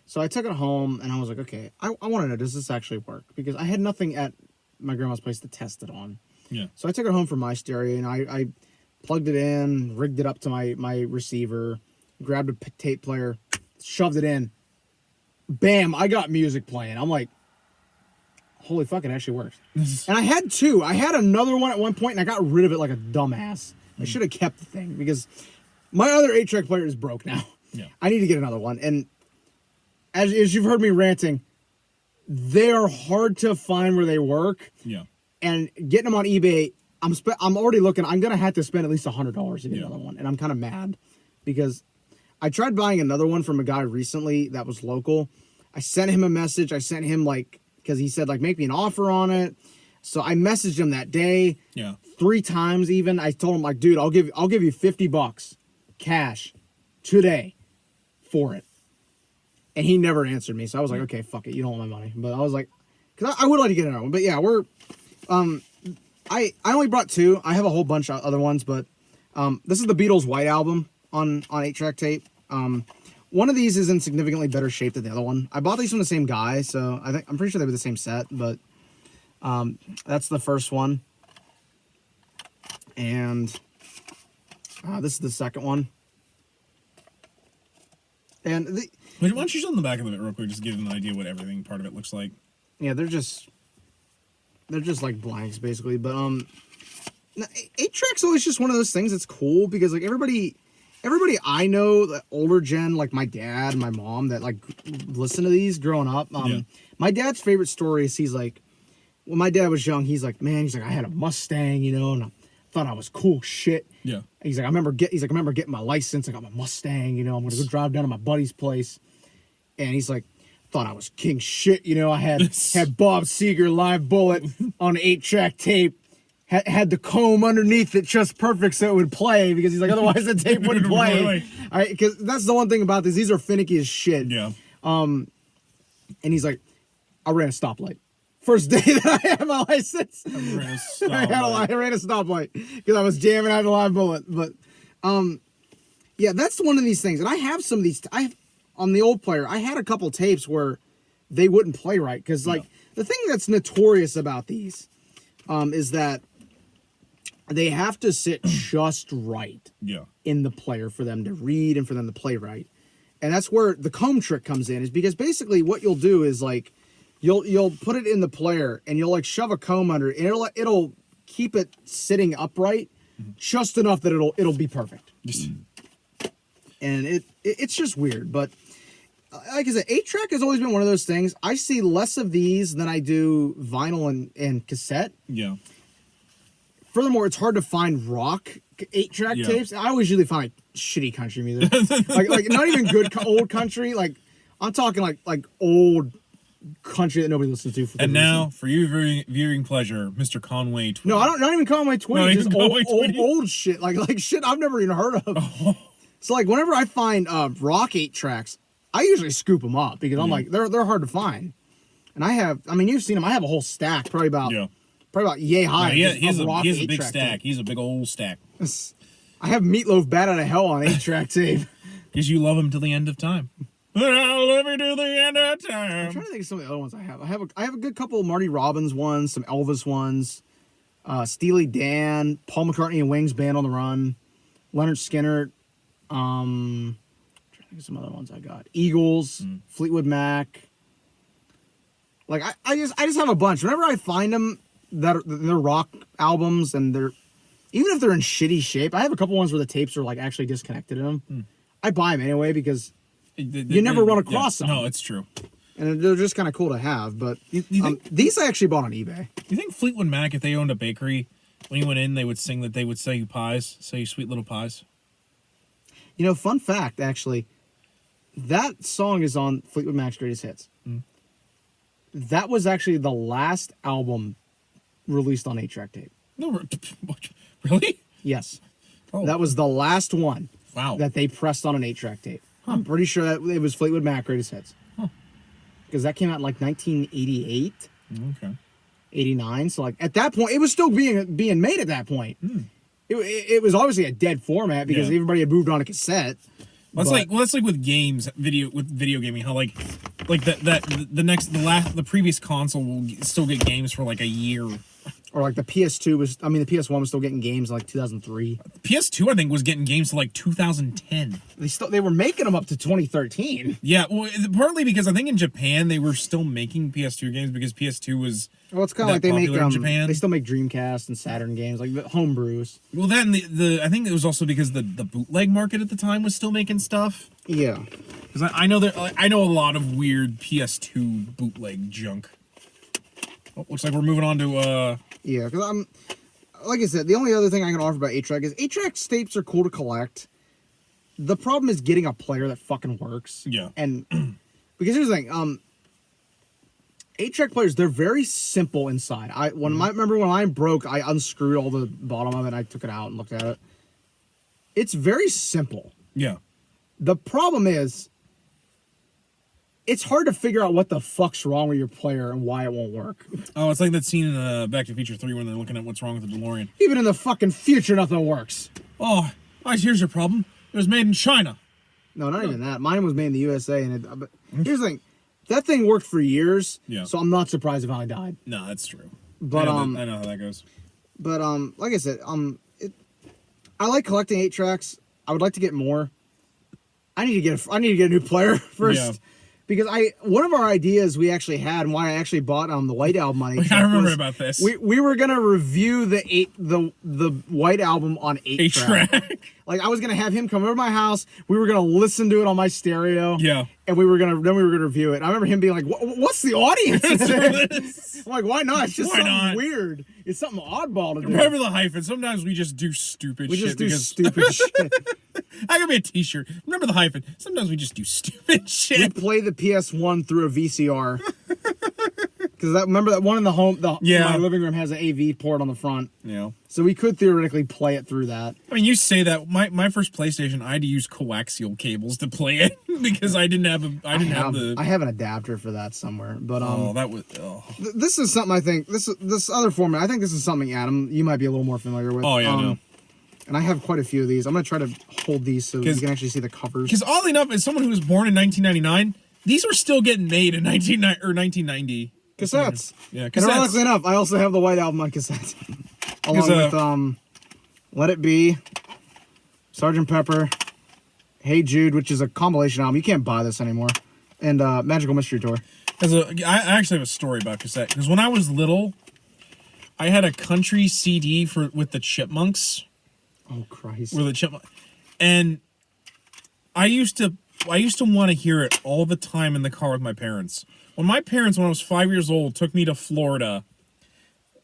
So I took it home and I was like, okay, I want to know, does this actually work? Because I had nothing at my grandma's place to test it on. Yeah. So I took it home from my stereo and I plugged it in, rigged it up to my receiver, grabbed a tape player, shoved it in. Bam, I got music playing. I'm like, holy fuck, it actually works. And I had 2. I had another one at one point and I got rid of it like a dumbass. I should have kept the thing because my other 8-track player is broke now. Yeah. I need to get another one. And as you've heard me ranting, they are hard to find where they work. Yeah. And getting them on eBay, I'm already looking. I'm gonna have to spend at least $100 to get another one, and I'm kind of mad because I tried buying another one from a guy recently that was local. I sent him a message. I sent him because he said make me an offer on it. So I messaged him that day. Yeah. 3 times even. I told him dude, I'll give you $50 cash today for it. And he never answered me. So I was like, okay, fuck it. You don't want my money. But I was like, because I would like to get another one. But yeah, I only brought 2. I have a whole bunch of other ones, but this is the Beatles White Album on 8-track tape. One of these is in significantly better shape than the other one. I bought these from the same guy, so I'm pretty sure they were the same set, but that's the first one. And this is the second one. And Why don't you show them the back of it real quick, just to give them an idea what everything part of it looks like. yeah, they're just like blanks basically. But 8-track's always just one of those things that's cool because everybody I know, the older gen, like my dad, my mom, that listen to these growing up. My dad's favorite story is he's like, when my dad was young, he's like, I had a Mustang, and I thought I was cool shit. Yeah. He's like, I remember getting my license. I got my Mustang, I'm gonna go drive down to my buddy's place. And he's like, thought I was king shit, I had Bob Seger Live Bullet on 8-track tape. Had the comb underneath it just perfect so it would play because he's like, otherwise the tape wouldn't play. Really? All right, because that's the one thing about this. These are finicky as shit. Yeah. And he's like, I ran a stoplight. First day that I had my license. I ran a stoplight because I was jamming out a live bullet. But yeah, that's one of these things. And I have some of these. On the old player, I had a couple tapes where they wouldn't play right because the thing that's notorious about these is that they have to sit just right in the player for them to read and for them to play right. And that's where the comb trick comes in, is because basically what you'll do is you'll put it in the player and you'll shove a comb under it and it'll keep it sitting upright just enough that it'll be perfect. and it's just weird. But like I said, 8-track has always been one of those things. I see less of these than I do vinyl and cassette. Yeah. Furthermore, it's hard to find rock 8-track tapes. I always usually find like shitty country music, like not even good old country. Like I'm talking like old country that nobody listens to. And now, for your viewing pleasure, Mr. Conway Twitty. No, I don't. Not even Conway Twitty. Not Just even Conway Twitty? old shit. Like shit I've never even heard of. Oh. So like whenever I find rock 8-tracks, I usually scoop them up because I'm like they're hard to find. And I mean you've seen them. I have a whole stack, probably about yay high. No, he has a big stack. Tape. He's a big old stack. I have Meatloaf Bad Out of Hell on 8-track tape. Because you love him till the end of time. I'll love you till the end of time. I'm trying to think of some of the other ones I have. I have a good couple of Marty Robbins ones, some Elvis ones, Steely Dan, Paul McCartney and Wings Band on the Run, Leonard Skinner. I'm trying to think of some other ones I got. Eagles, Fleetwood Mac. Like I just have a bunch. Whenever I find them that they're rock albums and they're even if they're in shitty shape, I have a couple ones where the tapes are like actually disconnected in them. I buy them anyway because you never run across them. No, it's true. And they're just kind of cool to have. But you think, these I actually bought on eBay. You think Fleetwood Mac, if they owned a bakery, when you went in, they would sing that they would sell you pies, sell you sweet little pies? You know, fun fact, actually, that song is on Fleetwood Mac's Greatest Hits. That was actually the last album released on 8-track tape. No, really? Yes. Oh. That was the last one that they pressed on an 8-track tape. I'm pretty sure that it was Fleetwood Mac Greatest Hits. Because that came out in like 1988. Okay. 89. So like at that point, it was still being made at that point. It was obviously a dead format because everybody had moved on to cassette. That's like with games, video gaming, how like the previous console will still get games for like a year. Or like the PS2 was, the PS1 was still getting games in like 2003. PS2, I think, was getting games to like 2010. They were making them up to 2013. Yeah, well, partly because I think in Japan they were still making PS2 games because PS2 was it's kind of like they make in Japan. They still make Dreamcast and Saturn games, like the homebrews. Well, then I think it was also because the bootleg market at the time was still making stuff. Yeah, because I know a lot of weird PS2 bootleg junk. Oh, looks like we're moving on to yeah, because like I said, the only other thing I can offer about 8-track is 8-track tapes are cool to collect. The problem is getting a player that fucking works. Yeah. And because here's the thing, 8-track players, they're very simple inside. Remember when mine broke, I unscrewed all the bottom of it, I took it out and looked at it. It's very simple. Yeah. The problem is it's hard to figure out what the fuck's wrong with your player and why it won't work. Oh, it's like that scene in Back to the Future 3 when they're looking at what's wrong with the DeLorean. Even in the fucking future, nothing works. Oh, here's your problem. It was made in China. No, not even that. Mine was made in the USA. But here's the thing. That thing worked for years, so I'm not surprised if I died. No, that's true. But I know how that goes. But like I said, I like collecting 8-tracks. I would like to get more. I need to get a new player first. Yeah. Because one of our ideas we actually had, and why I actually bought the White Album on 8-track. I remember about this. We were gonna review the White Album on 8-track. Like I was gonna have him come over to my house. We were gonna listen to it on my stereo. Yeah. And we were gonna review it. I remember him being like, "What's the audience?" I'm like, "Why not? It's just something weird. It's something oddball to do." Remember the Hyphen? Sometimes we just do stupid shit. We just do stupid shit. I could be a T-shirt. Remember the Hyphen? Sometimes we just do stupid shit. We play the PS1 through a VCR. Because remember that one in the home? My living room has an AV port on the front. Yeah. So we could theoretically play it through that. I mean, you say that my first PlayStation, I had to use coaxial cables to play it because I didn't have I have an adapter for that somewhere, but this is something I think this other format. I think this is something, Adam, you might be a little more familiar with. Oh yeah, no. And I have quite a few of these. I'm gonna try to hold these so you can actually see the covers. Because oddly enough, as someone who was born in 1999, these were still getting made in 1990. Cassettes. Yeah, cassettes. And ironically enough, I also have the White Album on cassette. Along with Let It Be, Sgt. Pepper, Hey Jude, which is a compilation album. You can't buy this anymore. And Magical Mystery Tour. I actually have a story about cassette. Because when I was little, I had a country CD with the Chipmunks. Oh, Christ. Were the Chipmunks. And I used to want to hear it all the time in the car with my parents. When my parents, when I was 5 years old, took me to Florida,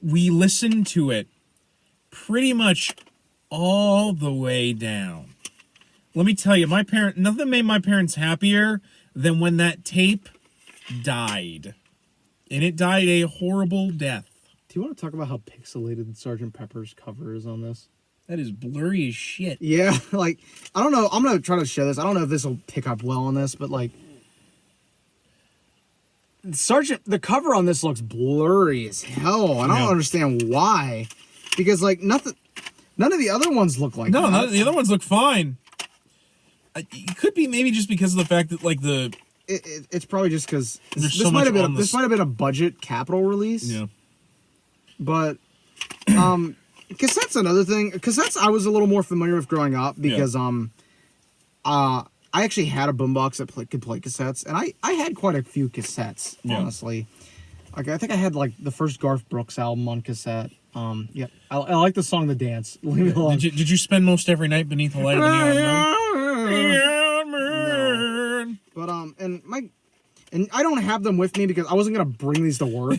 we listened to it pretty much all the way down. Let me tell you, nothing made my parents happier than when that tape died. And it died a horrible death. Do you want to talk about how pixelated Sgt. Pepper's cover is on this? That is blurry as shit. Yeah, like, I don't know. I'm going to try to show this. I don't know if this will pick up well on this, but, like, the cover on this looks blurry as hell. I don't understand why. Because, like, none of the other ones look like that. No, none of the other ones look fine. It could be maybe just because of the fact that, like, it's probably just because this so might much have been a budget capital release. Yeah. But cassettes, another thing. Cassettes I was a little more familiar with growing up because I actually had a boombox that could play cassettes, and I had quite a few cassettes, honestly. Like, I think I had, like, the first Garth Brooks album on cassette. Yeah, I like the song "The Dance." Leave it alone. Did you spend most every night beneath the light of the neon moon? No. But and I don't have them with me because I wasn't gonna bring these to work.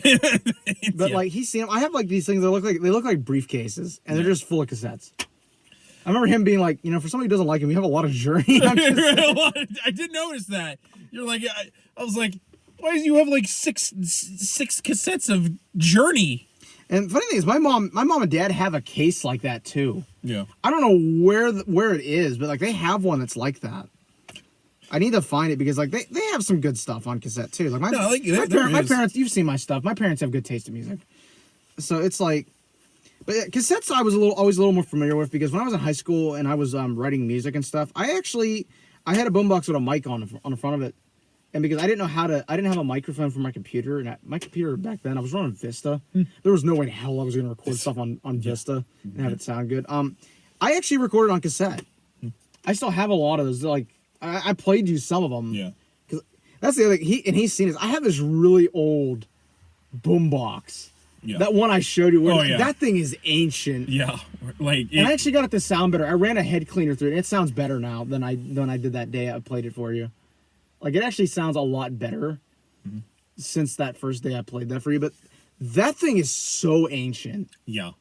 But like he's seen them. I have like these things that look like briefcases, and they're just full of cassettes. I remember him being like, for somebody who doesn't like him, you have a lot of Journey. I did notice that. You're like, I was like, why do you have like six cassettes of Journey? And funny thing is, my mom and dad have a case like that too. Yeah. I don't know where it is, but like they have one that's like that. I need to find it because like they have some good stuff on cassette too. Like my parents, you've seen my stuff. My parents have good taste in music, so it's like. But yeah, cassettes I was always a little more familiar with because when I was in high school and I was writing music and stuff, I had a boombox with a mic on the front of it, and because I didn't have a microphone for my computer, and my computer back then I was running Vista. There was no way in hell I was going to record stuff on Vista and have it sound good. I actually recorded on cassette. I still have a lot of those. Like I played you some of them. Yeah. Because that's the other thing. He's seen this. I have this really old boombox. Yeah. That one I showed you. Yeah. That thing is ancient. Yeah. And I actually got it to sound better. I ran a head cleaner through it. It sounds better now than I did that day I played it for you. Like, it actually sounds a lot better since that first day I played that for you. But that thing is so ancient. Yeah.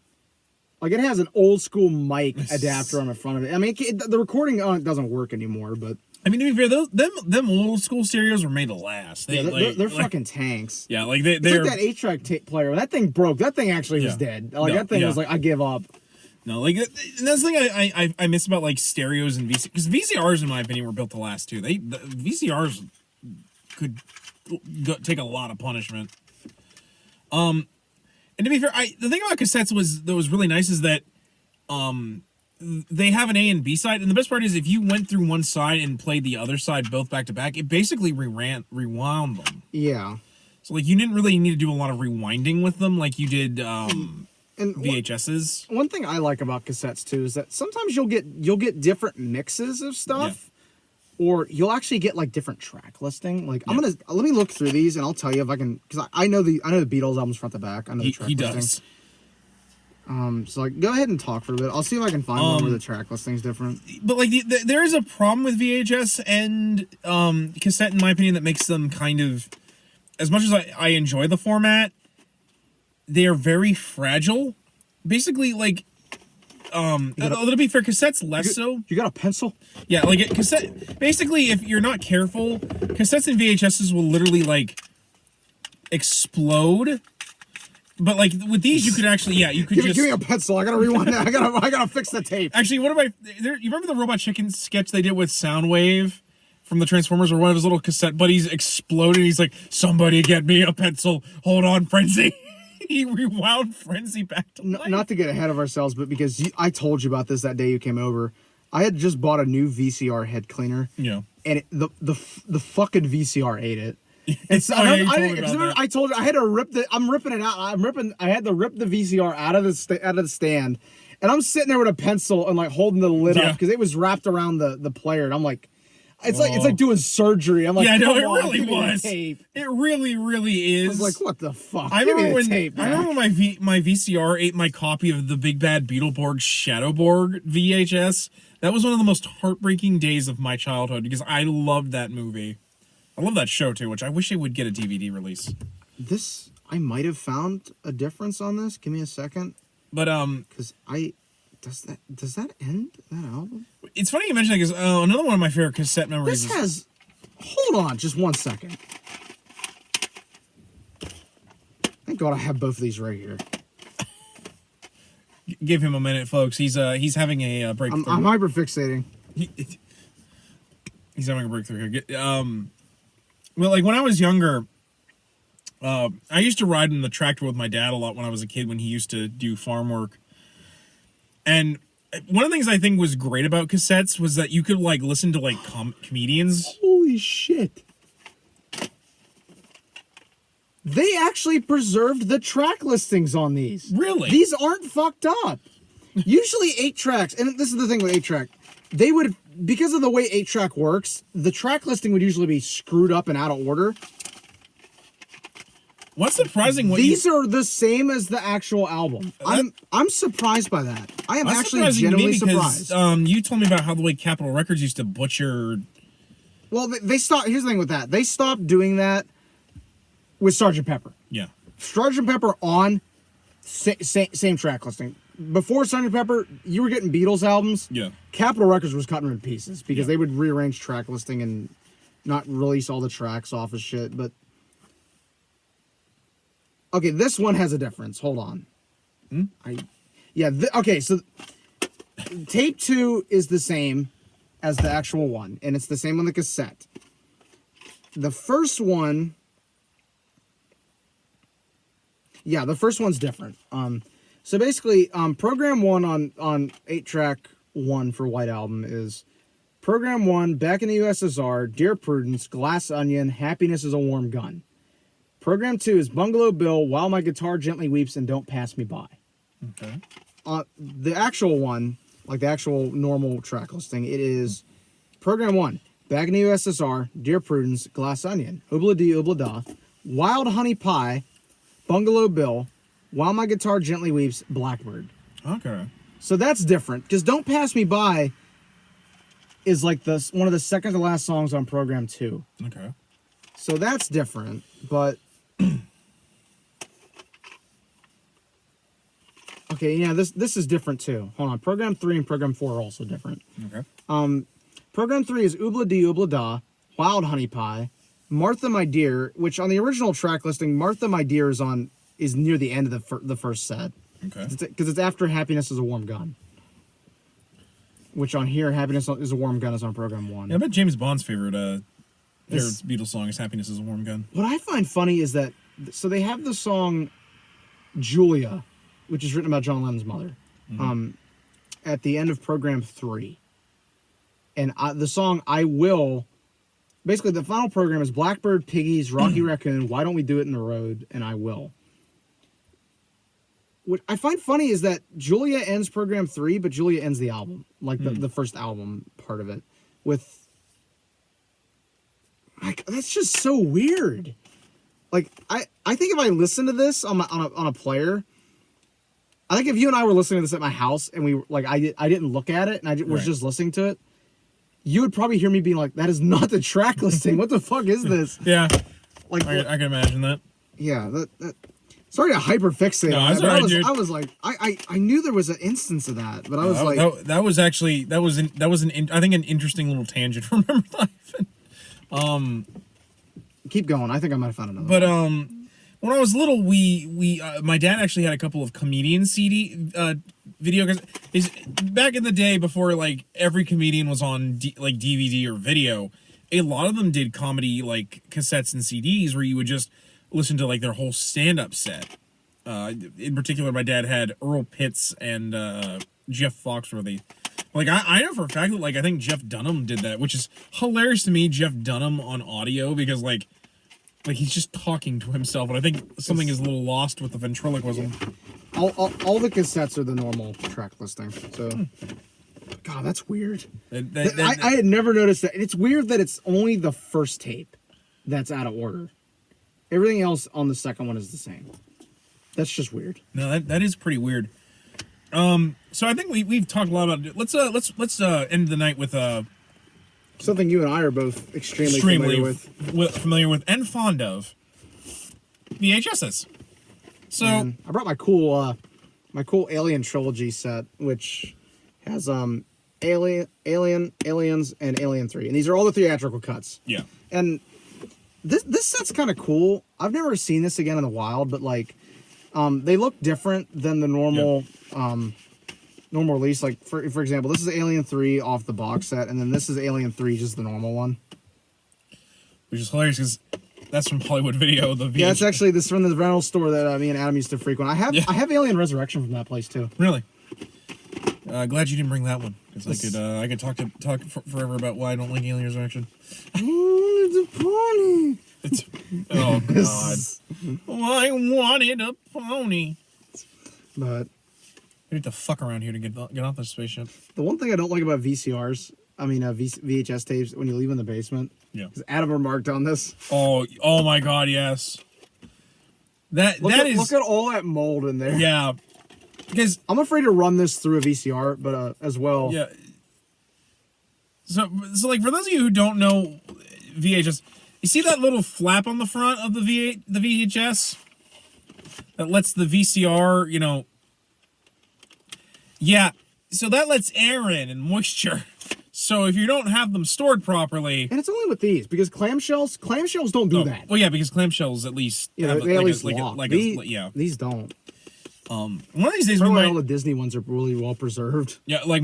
Like, it has an old school mic adapter on the front of it. I mean, the recording on it doesn't work anymore, but... I mean, to be fair, them old school stereos were made to last. They're fucking tanks. Yeah, like it's like that 8-track player. When that thing broke, that thing actually was dead. Like, that thing was like, I give up. No, like, and that's the thing I miss about, like, stereos and VCRs. Because VCRs, in my opinion, were built to last, too. The VCRs could take a lot of punishment. And to be fair, the thing about cassettes that was really nice is that they have an A and B side, and the best part is if you went through one side and played the other side both back to back, it basically rewound them. Yeah. So like you didn't really need to do a lot of rewinding with them like you did VHSs. One thing I like about cassettes too is that sometimes you'll get different mixes of stuff, or you'll actually get like different track listing. Like let me look through these and I'll tell you if I can, because I know the Beatles albums front to back. I know the track listing. Does. So like, go ahead and talk for a bit. I'll see if I can find one where the track listing's different. But like, there is a problem with VHS and cassette, in my opinion, that makes them kind of, as much as I enjoy the format, they are very fragile. Basically, like, to be fair, cassettes less so. You got a pencil? Yeah, like cassette. Basically, if you're not careful, cassettes and VHSs will literally like explode. But like with these, you could actually, give me a pencil. I gotta rewind that. I gotta fix the tape. Actually, you remember the Robot Chicken sketch they did with Soundwave from the Transformers, where one of his little cassette buddies exploded? He's like, "Somebody get me a pencil. Hold on, Frenzy." He rewound Frenzy back to life. Not to get ahead of ourselves, but because I told you about this that day you came over, I had just bought a new VCR head cleaner. Yeah. And the fucking VCR ate it. And so I told you I had to rip I'm ripping it out. I had to rip the VCR out of the stand, and I'm sitting there with a pencil and like holding the lid up because it was wrapped around the player, and I'm like, It's like doing surgery. I'm like, Yeah, no, come it on, really give me the was. tape. It really is. I was like, what the fuck? I Give me remember the when tape I back. remember my VCR ate my copy of the Big Bad Beetleborg Shadowborg VHS. That was one of the most heartbreaking days of my childhood because I loved that movie. I love that show too, which I wish it would get a DVD release. This, I might have found a difference on this. Give me a second. But Because does that end that album? it's funny you mention that because another one of my favorite cassette memories. This has. Hold on, just 1 second. Thank God I have both of these right here. Give him a minute, folks. He's having a breakthrough. I'm hyperfixating. He's having a breakthrough here. Well, like when I was younger, I used to ride in the tractor with my dad a lot when I was a kid when he used to do farm work. And one of the things I think was great about cassettes was that you could like listen to like comedians. Holy shit. They actually preserved the track listings on these. Really? These aren't fucked up. Usually 8 tracks, and this is the thing with 8 track, they would, because of the way 8 track works, the track listing would usually be screwed up and out of order. What's surprising? These are the same as the actual album. I'm surprised by that. I am actually genuinely surprised. You told me about how the way Capitol Records used to butcher. Well, they stopped. Here's the thing with that. They stopped doing that with Sgt. Pepper. Yeah. Sgt. Pepper on same track listing. Before Sgt. Pepper, you were getting Beatles albums. Yeah. Capitol Records was cutting them in pieces because they would rearrange track listing and not release all the tracks off as shit. But okay, this one has a difference. Hold on. Okay, so tape 2 is the same as the actual one, and it's the same on the cassette. The first one, the first one's different. So basically, program 1 on 8-track 1 for White Album is program 1, Back in the USSR, Dear Prudence, Glass Onion, Happiness is a Warm Gun. Program 2 is Bungalow Bill, While My Guitar Gently Weeps and Don't Pass Me By. Okay. The actual one, like the actual normal track listing, it is program 1, Back in the USSR, Dear Prudence, Glass Onion, Oobla Dee Oobla Da, Wild Honey Pie, Bungalow Bill, While My Guitar Gently Weeps, Blackbird. Okay. So that's different, because Don't Pass Me By is like one of the second to last songs on program 2. Okay. So that's different, but okay, yeah, this is different too. Hold on, program 3 and program 4 are also different. Okay. Program 3 is Oobla Dee Oobla Da, Wild Honey Pie, Martha My Dear, which on the original track listing, Martha My Dear is near the end of the first set. Okay. Because it's after Happiness is a Warm Gun. Which on here, Happiness is a Warm Gun is on program 1. Yeah, I bet James Bond's favorite Beatles song is Happiness is a Warm Gun. What I find funny is that, so they have the song Julia, which is written about John Lennon's mother, at the end of program 3. And the song I Will, basically the final program is Blackbird, Piggies, Rocky Raccoon, Why Don't We Do It in the Road, and I Will. What I find funny is that Julia ends program 3, but Julia ends the album, like the first album part of it, with, like, that's just so weird. Like, I think if I listen to this on a player, I think if you and I were listening to this at my house and we like I didn't look at it and I was just listening to it, you would probably hear me being like, "That is not the track listing. What the fuck is this?" Yeah, like I can imagine that. Yeah, that. Sorry to hyperfixate. No, on that, that's all right, dude. I was like, I knew there was an instance of that, but I was like, that was actually I think an interesting little tangent from Remember the Hyphen. Keep going. I think I might have found another. But when I was little, we my dad actually had a couple of comedian CD video. Is back in the day before like every comedian was on like DVD or video. A lot of them did comedy like cassettes and CDs where you would just listen to like their whole stand-up set. In particular, my dad had Earl Pitts and Jeff Foxworthy. Like I know for a fact that like I think Jeff Dunham did that, which is hilarious to me. Jeff Dunham on audio because like he's just talking to himself, and I think something is a little lost with the ventriloquism. All the cassettes are the normal track listing. So God, that's weird. That- I had never noticed that. It's weird that it's only the first tape that's out of order. Everything else on the second one is the same. That's just weird. No, that is pretty weird. So I think we've talked a lot about it. Let's end the night with Something you and I are both extremely familiar with and fond of VHSs. So And I brought my cool Alien trilogy set, which has Aliens, and Alien 3. And these are all the theatrical cuts. yeah, And this set's kind of cool. I've never seen this again in the wild, but like they look different than the normal normal release. Like for example, this is Alien 3 off the box set, and then this is Alien 3 just the normal one. which is hilarious because that's from Hollywood Video. The VHS. Yeah, it's actually this from the rental store that me and Adam used to frequent. I have Alien Resurrection from that place too. Really. Glad you didn't bring that one because I could talk forever about why I don't like Alien Resurrection. Oh, it's a pony. Oh God! I wanted a pony. But We need to fuck around here to get off this spaceship. the one thing I don't like about VCRs, VHS tapes, when you leave in the basement, Yeah. is Adam remarked on this. Oh my God! Yes. Look Look at all that mold in there. Yeah. Because I'm afraid to run this through a VCR, but as well. yeah. So like for those of you who don't know VHS, you see that little flap on the front of the VHS that lets the VCR, Yeah. So that lets air in and moisture. So if you don't have them stored properly, And it's only with these, because clamshells don't do that. Well, yeah, because clamshells at least Yeah, have they at least like lock. yeah. These don't. One of these days we Probably might all the Disney ones are really well preserved. like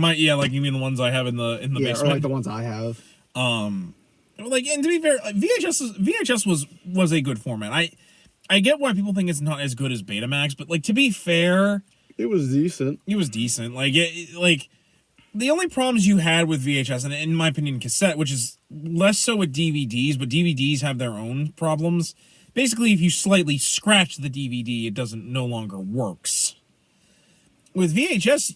you mean the ones I have in the Yeah, basement. or like the ones I have. Like, and to be fair, VHS was a good format. I get why people think it's not as good as Betamax, but like to be fair, It was decent. it was decent. Like the only problems you had with VHS, and in my opinion, cassette, which is less so with DVDs, but DVDs have their own problems. Basically, if you slightly scratch the DVD, it no longer works. With VHS,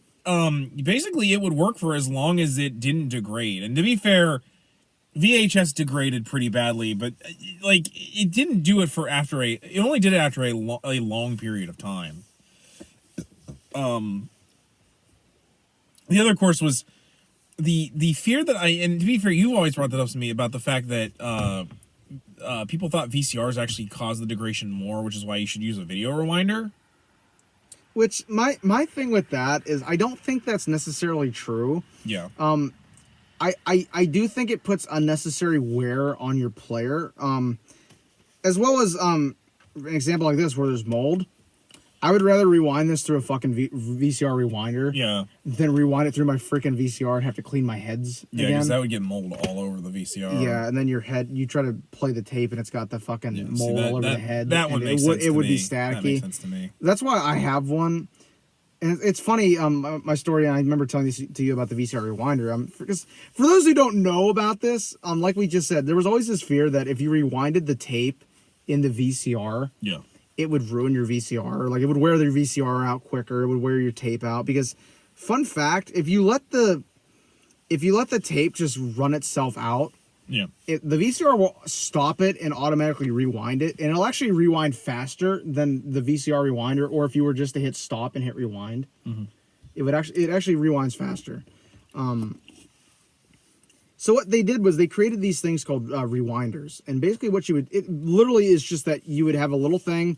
basically it would work for as long as it didn't degrade. And to be fair, VHS degraded pretty badly, but like it didn't do it it only did it after a long period of time. The other, of course, was the fear that and to be fair, you always brought that up to me about the fact that people thought VCRs actually caused the degradation more, which is why you should use a video rewinder. Which my thing with that is I don't think that's necessarily true. Yeah. I do think it puts unnecessary wear on your player. As well as an example like this where there's mold. I would rather rewind this through a fucking VCR rewinder Yeah. than rewind it through my freaking VCR and have to clean my heads Yeah, again. because that would get mold all over the VCR. Yeah, and then you try to play the tape and it's got the fucking mold all over the head. That one and makes sense. It would be That makes staticky. sense to me. That's why I have one. And it's funny, my story, and I remember telling this to you about the VCR rewinder. Because for those who don't know about this, like we just said, there was always this fear that if you rewinded the tape in the VCR, Yeah. it would ruin your VCR. Like it would wear the VCR out quicker. It would wear your tape out. Because, fun fact, if you let the tape just run itself out, Yeah. the VCR will stop it and automatically rewind it, and it'll actually rewind faster than the VCR rewinder. Or if you were just to hit stop and hit rewind, it actually rewinds faster. So what they did was they created these things called rewinders, and basically it literally is just that you would have a little thing,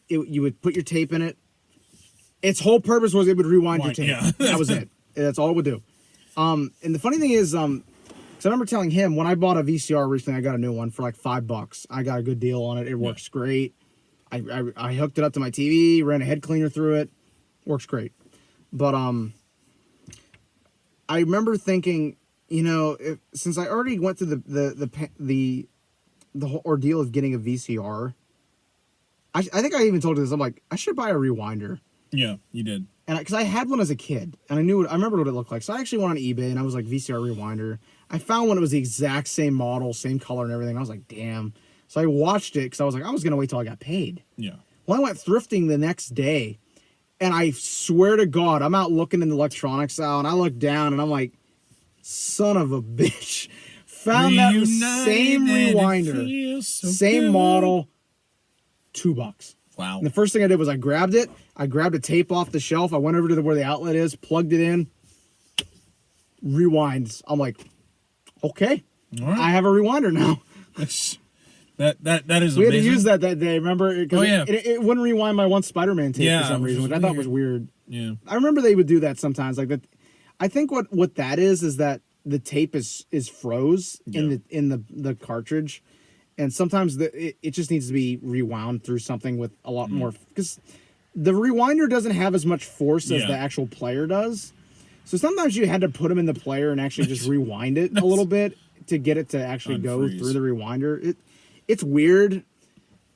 you would put your tape in it. Its whole purpose was it would rewind your tape. Yeah. That was it. That's all it would do. And the funny thing is, because I remember telling him when I bought a VCR recently, I got a new one for like $5. I got a good deal on it. It works great. I hooked it up to my TV, ran a head cleaner through it. Works great. But I remember thinking, since I already went through the whole ordeal of getting a VCR, I think I even told you this. I'm like, I should buy a rewinder. Yeah, you did. And because I had one as a kid, and I remember what it looked like. So I actually went on eBay, and I was like, VCR rewinder. I found one that was the exact same model, same color and everything. I was like, damn. So I watched it because I was like, I was going to wait till I got paid. Yeah. Well, I went thrifting the next day, And I swear to God, I'm out looking in the electronics aisle, and I look down, and I'm like, son of a bitch. Found that same rewinder, same model, $2. Wow. And the first thing I did was I grabbed it. I grabbed a tape off the shelf. I went over to where the outlet is, plugged it in, rewinds. I'm like, okay, All right. I have a rewinder now. That is We amazing. had to use that day, remember? Oh, yeah. It wouldn't rewind my one Spider-Man tape Yeah, for some which reason, is which I thought was weird. Yeah. I remember they would do that sometimes. Like that, I think what that is that the tape is froze in the cartridge, and sometimes it just needs to be rewound through something with a lot more, because the rewinder doesn't have as much force as the actual player does. So sometimes you had to put them in the player and actually just rewind it a little bit to get it to actually go through the rewinder. It's weird.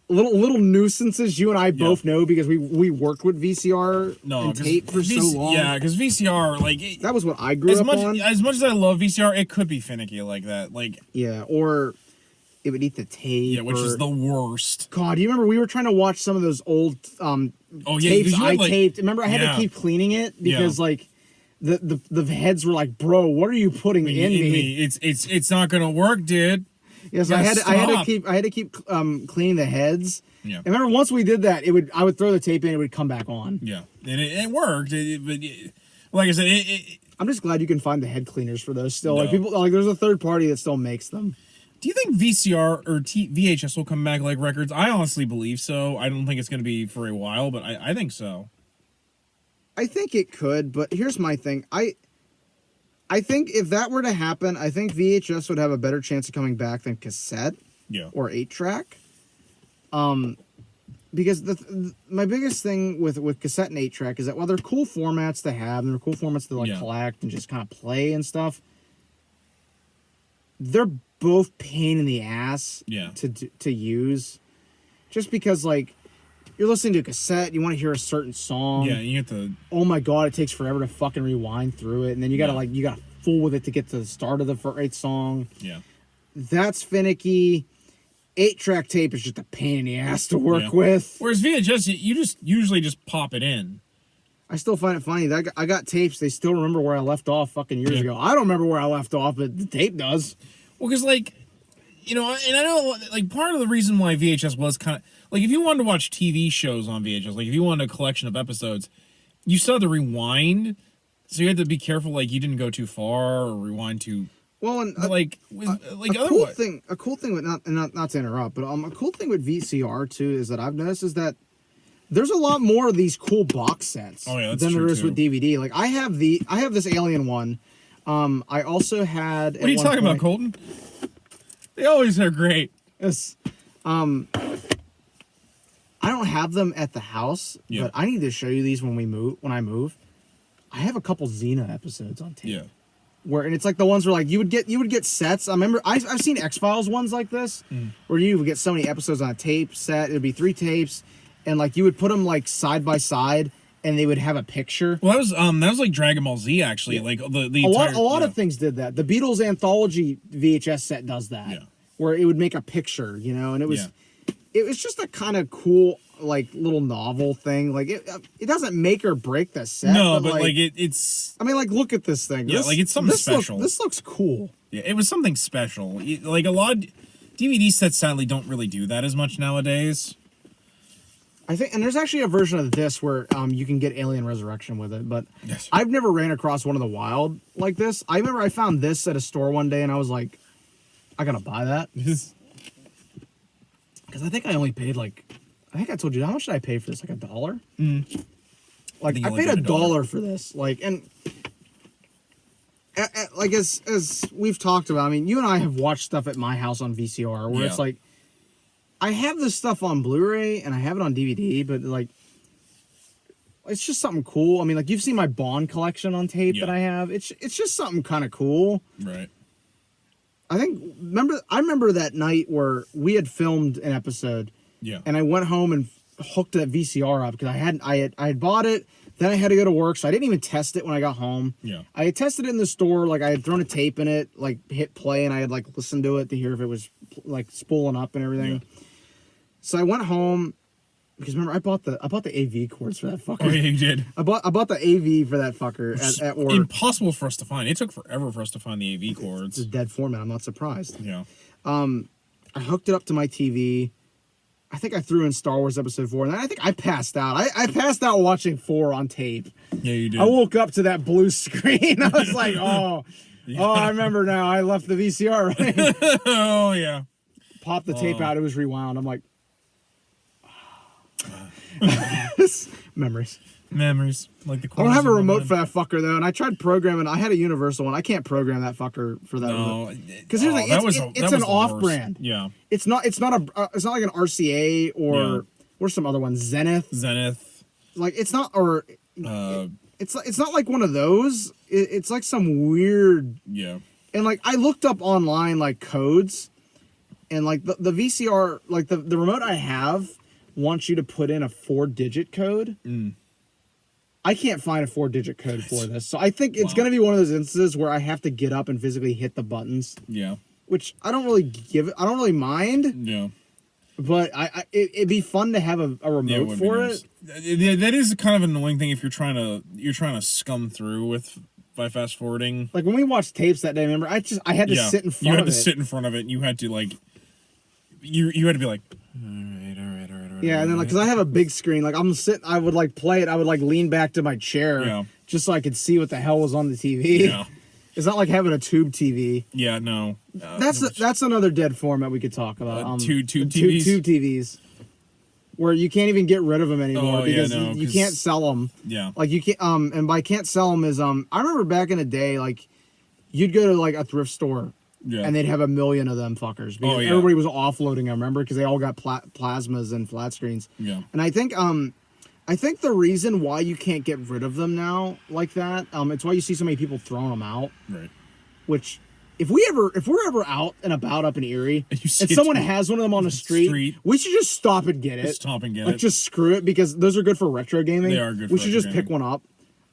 Little nuisances you and I both know because we worked with VCR and tape for so long. Yeah, because VCR, like... that was what I grew up on. As much as I love VCR, it could be finicky like that. Like, yeah, or it would eat the tape. yeah, which is the worst. God, do you remember we were trying to watch some of those old tapes I taped? Remember I had to keep cleaning it because like the heads were like, bro, what are you putting in me? It's not gonna work, dude. Yes, I had to keep cleaning the heads. Yeah. And remember, once we did that, I would throw the tape in, it would come back on. Yeah, and it worked. Like I said, I'm just glad you can find the head cleaners for those still. No. Like people, like there's a third party that still makes them. Do you think VCR or VHS will come back like records? I honestly believe so. I don't think it's going to be for a while, but I think so. I think it could, but here's my thing. I think if that were to happen, I think VHS would have a better chance of coming back than cassette or 8-track. Because my biggest thing with cassette and 8-track is that while they're cool formats to have, and they're cool formats to like collect and just kind of play and stuff, they're both pain in the ass to use. Just because like you're listening to a cassette, you want to hear a certain song. Yeah, you get the... Oh my God, it takes forever to fucking rewind through it. And then you gotta you gotta fool with it to get to the start of the right song. Yeah. That's finicky. 8-track tape is just a pain in the ass to work with. Whereas VHS, you just usually just pop it in. I still find it funny that I got tapes. They still remember where I left off fucking years ago. I don't remember where I left off, but the tape does. Well, because like, you know, and I know like part of the reason why VHS was kind of like if you wanted to watch TV shows on VHS, like if you wanted a collection of episodes, you still had to rewind, so you had to be careful like you didn't go too far or rewind too. Well, and like a cool thing with not to interrupt, but a cool thing with VCR too is that I've noticed is that there's a lot more of these cool box sets than there is with DVD. Like I have this Alien one. I also had. What are you talking about, Colton? They always are great. Yes. I don't have them at the house, but I need to show you these when I move. I have a couple Xena episodes on tape. Yeah. And it's like the ones where like you would get sets. I remember I've seen X-Files ones like this, where you would get so many episodes on a tape set. It'd be 3 tapes, and like you would put them like side by side, and they would have a picture. Well, that was like Dragon Ball Z actually. Like the a lot of things did that. The Beatles anthology VHS set does that, where it would make a picture, you know, and it was just a kind of cool like little novel thing. Like it doesn't make or break the set. No, but like it's. I mean, like look at this thing. Yeah, like it's something special. This looks cool. Yeah, it was something special. Like a lot of DVD sets sadly don't really do that as much nowadays. I think, and there's actually a version of this where you can get Alien Resurrection with it, but I've never ran across one of the wild like this. I remember I found this at a store one day, and I was like, I gotta buy that. Because I think I only paid like, I think I told you, how much did I pay for this? Like $1? Like I paid $1 for this. Like, and like as we've talked about, I mean, you and I have watched stuff at my house on VCR where it's like, I have this stuff on Blu-ray and I have it on DVD, but like, it's just something cool. I mean, like you've seen my Bond collection on tape that I have. It's just something kind of cool. Right. I remember that night where we had filmed an episode. Yeah. And I went home and hooked that VCR up because I had bought it. Then I had to go to work, so I didn't even test it when I got home. Yeah. I had tested it in the store, like I had thrown a tape in it, like hit play, and I had like listened to it to hear if it was like spooling up and everything. Yeah. So I went home, Because remember, I bought the AV cords for that fucker. Oh yeah, you did. I bought the AV for that fucker at work. Impossible for us to find. It took forever for us to find the AV cords. It's a dead format. I'm not surprised. Yeah. I hooked it up to my TV. I think I threw in Star Wars Episode 4, and then I think I passed out. I passed out watching 4 on tape. Yeah, you did. I woke up to that blue screen. I was like, oh, I remember now. I left the VCR running. Oh yeah. Popped the tape out. It was rewound. I'm like, memories. Memories. Like the I don't have a remote for that fucker though, and I tried programming. I had a universal one. I can't program that fucker for that. No, because here's the thing, it's an off-brand. Yeah. It's not like an RCA or what's some other one, Zenith. Like it's not, or it's not like one of those. It's like some weird. Yeah. And like I looked up online like codes, and like the VCR, like the remote I have wants you to put in a 4-digit code. I can't find a 4-digit code for this. So I think it's going to be one of those instances where I have to get up and physically hit the buttons. Yeah. Which I don't really mind. Yeah. But it'd be fun to have a remote for it. That is kind of an annoying thing if you're trying to scum through by fast forwarding. Like when we watched tapes that day, remember? I had to sit in front of it. You had to sit in front of it and you had to like you had to be like yeah, and then like, cause I have a big screen, like I would like play it. I would like lean back to my chair, just so I could see what the hell was on the TV. Yeah, it's not like having a tube TV. Yeah, no. That's another dead format we could talk about. Tube TVs. Tube TVs, where you can't even get rid of them anymore because you can't sell them. Yeah, like you can't. And by can't sell them is I remember back in the day, like you'd go to like a thrift store. Yeah. And they'd have a million of them fuckers because everybody was offloading them, remember? Because they all got plasmas and flat screens. Yeah. And I think the reason why you can't get rid of them now like that, it's why you see so many people throwing them out. Right. Which, if we're ever out and about up in Erie, and someone has one of them on the street, we should just stop and get it. Stop and get it. Like just screw it because those are good for retro gaming. They are good. We should just pick one up.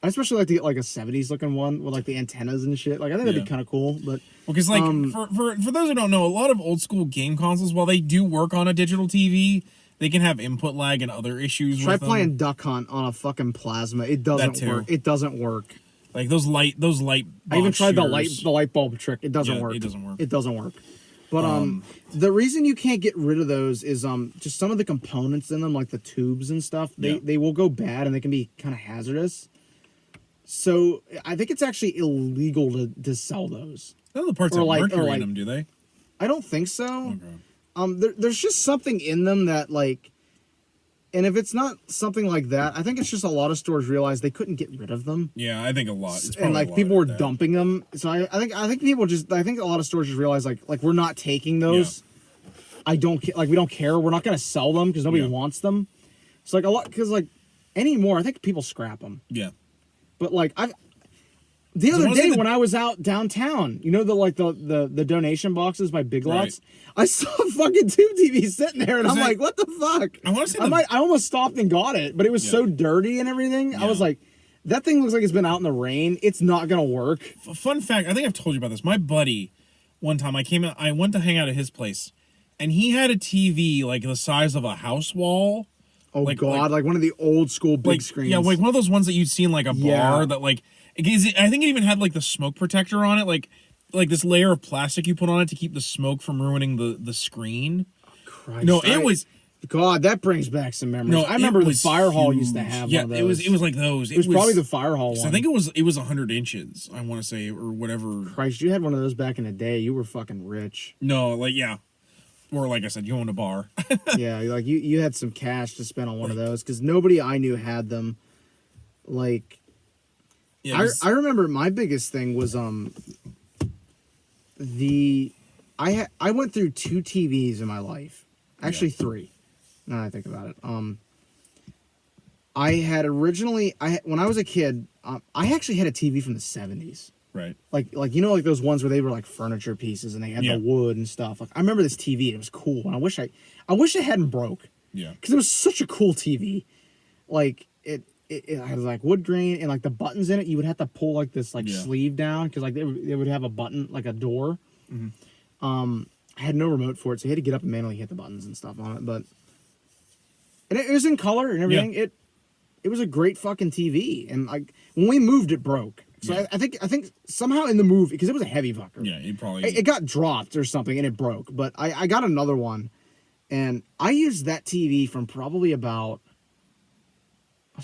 I especially like to get like a 70s looking one with like the antennas and shit. Like I think that'd be kind of cool. But because like for those who don't know, a lot of old school game consoles, while they do work on a digital TV, they can have input lag and other issues. Try playing Duck Hunt on a fucking plasma. It doesn't work. It doesn't work. Like those light. I even tried the light bulb trick. It doesn't work. It doesn't work. It doesn't work. But the reason you can't get rid of those is just some of the components in them, like the tubes and stuff. They will go bad and they can be kind of hazardous. So I think it's actually illegal to sell those. None of the parts have mercury in them, do they? I don't think so. Okay. There's just something in them that like, and if it's not something like that, I think it's just a lot of stores realized they couldn't get rid of them. Yeah, I think a lot. And like people were dumping them. So I think a lot of stores just realized like we're not taking those. Yeah. We don't care. We're not going to sell them because nobody wants them. So like a lot because like anymore, I think people scrap them. Yeah. But like the other day when I was out downtown, you know the donation boxes by Big Lots, I saw a fucking tube TV sitting there, and I'm like, what the fuck? I want to say I almost stopped and got it, but it was so dirty and everything. I was like, that thing looks like it's been out in the rain. It's not gonna work. Fun fact, I think I've told you about this. My buddy, one time I went to hang out at his place, and he had a TV like the size of a house wall. Oh like one of the old school big screens. Yeah, like one of those ones that you'd see in like a bar that like I think it even had like the smoke protector on it, like this layer of plastic you put on it to keep the smoke from ruining the screen. Oh, Christ. No, it was God, that brings back some memories. No, I remember the fire hall used to have one of those. It was like those. It was probably the fire hall one. I think it was 100 inches, I want to say, or whatever. Christ, you had one of those back in the day. You were fucking rich. No, like or like I said, you owned a bar. Yeah, like you had some cash to spend on one of those because nobody I knew had them. Like, I remember my biggest thing was I went through 2 TVs in my life, actually 3. Now that I think about it, I had originally when I was a kid, I actually had a TV from the 70s. Right. Like like those ones where they were like furniture pieces and they had the wood and stuff. Like I remember this TV, and it was cool. And I wish it hadn't broke. Yeah. Because it was such a cool TV. Like it had like wood grain and like the buttons in it. You would have to pull like this sleeve down because like they would have a button like a door. Mm-hmm. I had no remote for it, so you had to get up and manually hit the buttons and stuff on it. But And it was in color and everything. Yeah. It was a great fucking TV. And like when we moved, it broke. So Yeah. I think somehow in the move, because it was a heavy fucker. Yeah, you probably. It got dropped or something and it broke. But I got another one, and I used that TV from probably about.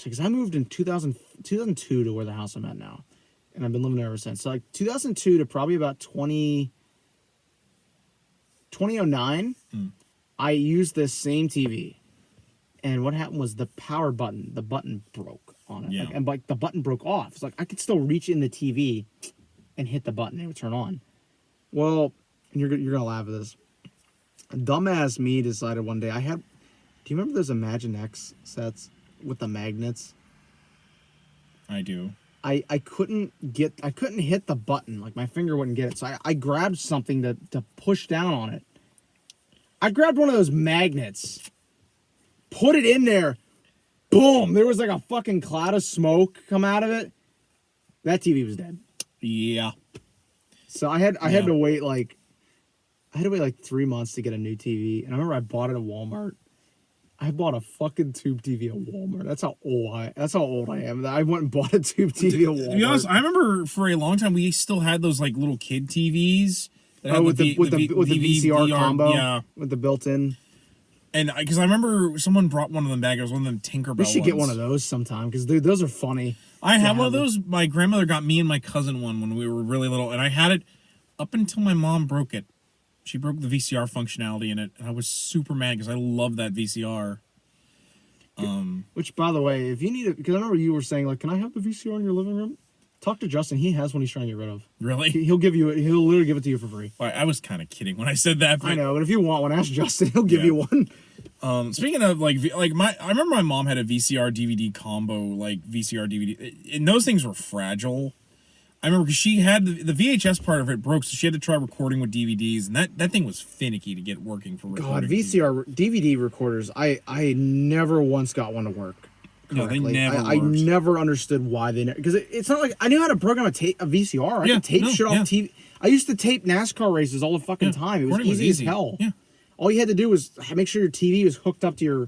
Because I moved in 2002 to where the house I'm at now, and I've been living there ever since. So like 2002 to probably about 2009, I used this same TV, and what happened was the power button, the button broke on it, Yeah. and like the button broke off. It's like I could still reach in the TV and hit the button, and it would turn on. Well, and you're gonna laugh at this. Dumbass me decided one day I had. Do you remember those Imagine X sets with the magnets? I do. I couldn't hit the button, like my finger wouldn't get it. So I grabbed something to push down on it. I grabbed one of those magnets, put it in there, boom, there was like a fucking cloud of smoke come out of it. That TV was dead. Yeah. So I had to wait like 3 months to get a new TV. And I remember I bought it at Walmart. I bought a fucking tube TV at Walmart. That's how old I am. I went and bought a tube TV at Walmart. To be honest, I remember for a long time we still had those like little kid TVs. That had with the VCR combo, yeah, with the built-in. And because I remember someone brought one of them back. It was one of them Tinkerbell. We should get ones. one of those sometime because those are funny. I had one of those. My grandmother got me and my cousin one when we were really little, and I had it up until my mom broke it. She broke the VCR functionality in it, and I was super mad because I love that VCR. Which, by the way, if you need it, because I remember you were saying like, "Can I have the VCR in your living room?" Talk to Justin. He has one he's trying to get rid of. Really? He'll literally give it to you for free. I was kind of kidding when I said that. But, I know, but if you want one, ask Justin. He'll give you one. Speaking of I remember my mom had a VCR DVD combo, like VCR DVD, and those things were fragile. I remember because she had the VHS part of it broke, so she had to try recording with DVDs, and that thing was finicky to get working for recording. God, VCR DVD recorders. I never once got one to work. No, they correctly. never I worked. never understood why they because it's not like I knew how to program a VCR. I could tape shit off TV. I used to tape NASCAR races all the fucking time. It was easy as hell. Yeah. All you had to do was make sure your TV was hooked up to your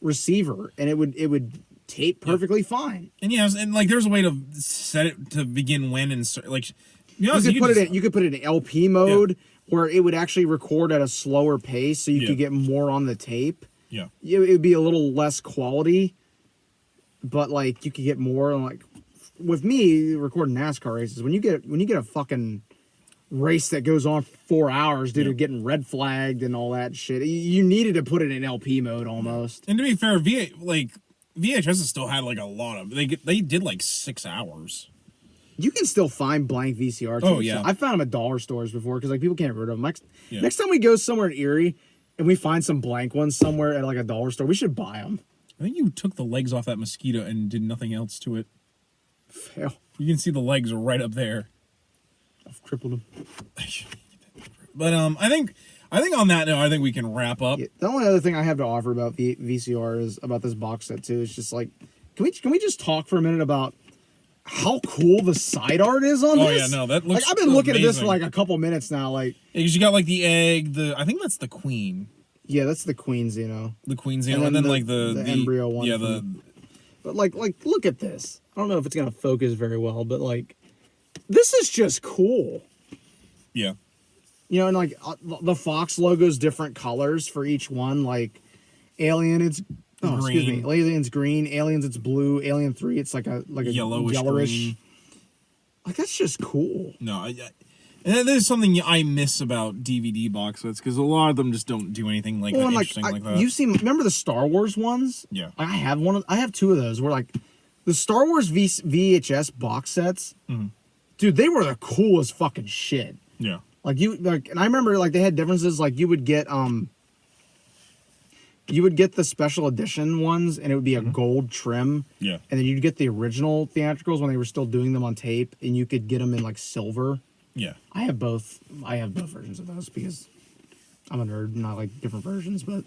receiver, and it would tape perfectly fine. And and like there's a way to set it to begin when and like You could put it in LP mode where it would actually record at a slower pace, so you could get more on the tape. Yeah. It would be a little less quality, but like you could get more. Like with me recording NASCAR races, when you get a fucking race that goes on for 4 hours due to getting red flagged and all that shit, you needed to put it in LP mode almost. And to be fair, VHS still had like a lot of they did like 6 hours. You can still find blank VCR. Oh, yeah. I found them at dollar stores before because like people can't get rid of them. Next time we go somewhere in Erie and we find some blank ones somewhere at like a dollar store, we should buy them. I think you took the legs off that mosquito and did nothing else to it. Fail. You can see the legs are right up there. I've crippled them. But I think on that note, I think we can wrap up. Yeah, the only other thing I have to offer about VCR is about this box set too. It's just like, can we just talk for a minute about how cool the side art is on this? Oh yeah, no, that looks. Like I've been looking at this amazing. for like a couple minutes now. Like, because you got like the egg, I think that's the queen. Yeah, that's the Queen's, the Queen's, and then like the embryo one. Yeah, But like look at this. I don't know if it's gonna focus very well, but like, this is just cool. Yeah. And like the Fox logo's different colors for each one. Like Alien, Alien's green. Aliens, it's blue. Alien 3, it's like a yellowish. Green. Like that's just cool. No, and there's something I miss about DVD box sets because a lot of them just don't do anything like interesting like that. Remember the Star Wars ones? Yeah. I have two of those where like the Star Wars VHS box sets. Mm-hmm. Dude, they were the coolest fucking shit. Yeah. And I remember like they had differences. Like you would get the special edition ones, and it would be a gold trim. Yeah. And then you'd get the original theatricals when they were still doing them on tape, and you could get them in like silver. Yeah. I have both versions of those because I'm a nerd and I like different versions. But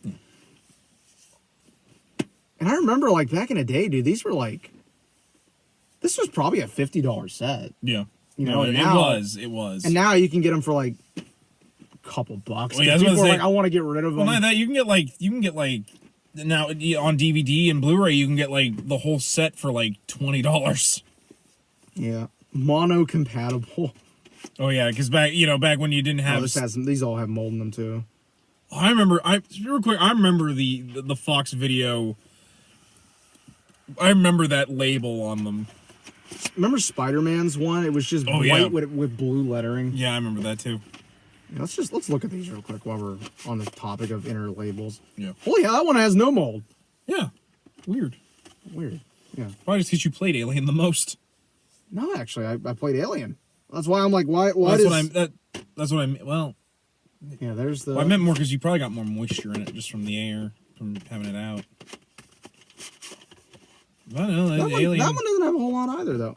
and I remember like back in the day, dude, this was probably a $50 set. Yeah. It was. And now you can get them for like a couple bucks. Well, yeah, people are like, I want to get rid of them. Well, not that you can get like now on DVD and Blu-ray, you can get like the whole set for like $20. Yeah, mono compatible. Oh yeah, because back when you didn't have. These all have mold in them too. I remember. Real quick. I remember the Fox Video. I remember that label on them. Remember Spider-Man's one? It was just white with blue lettering. Yeah, I remember that too. Yeah, let's look at these real quick while we're on the topic of inner labels. Yeah. Holy hell, that one has no mold. Yeah. Weird. Yeah. Probably just because you played Alien the most. No, actually, I played Alien. That's why I'm like, why That's what I mean. Well. Yeah, there's the. Well, I meant more because you probably got more moisture in it just from the air, from having it out. I don't know. That one doesn't have a whole lot either, though.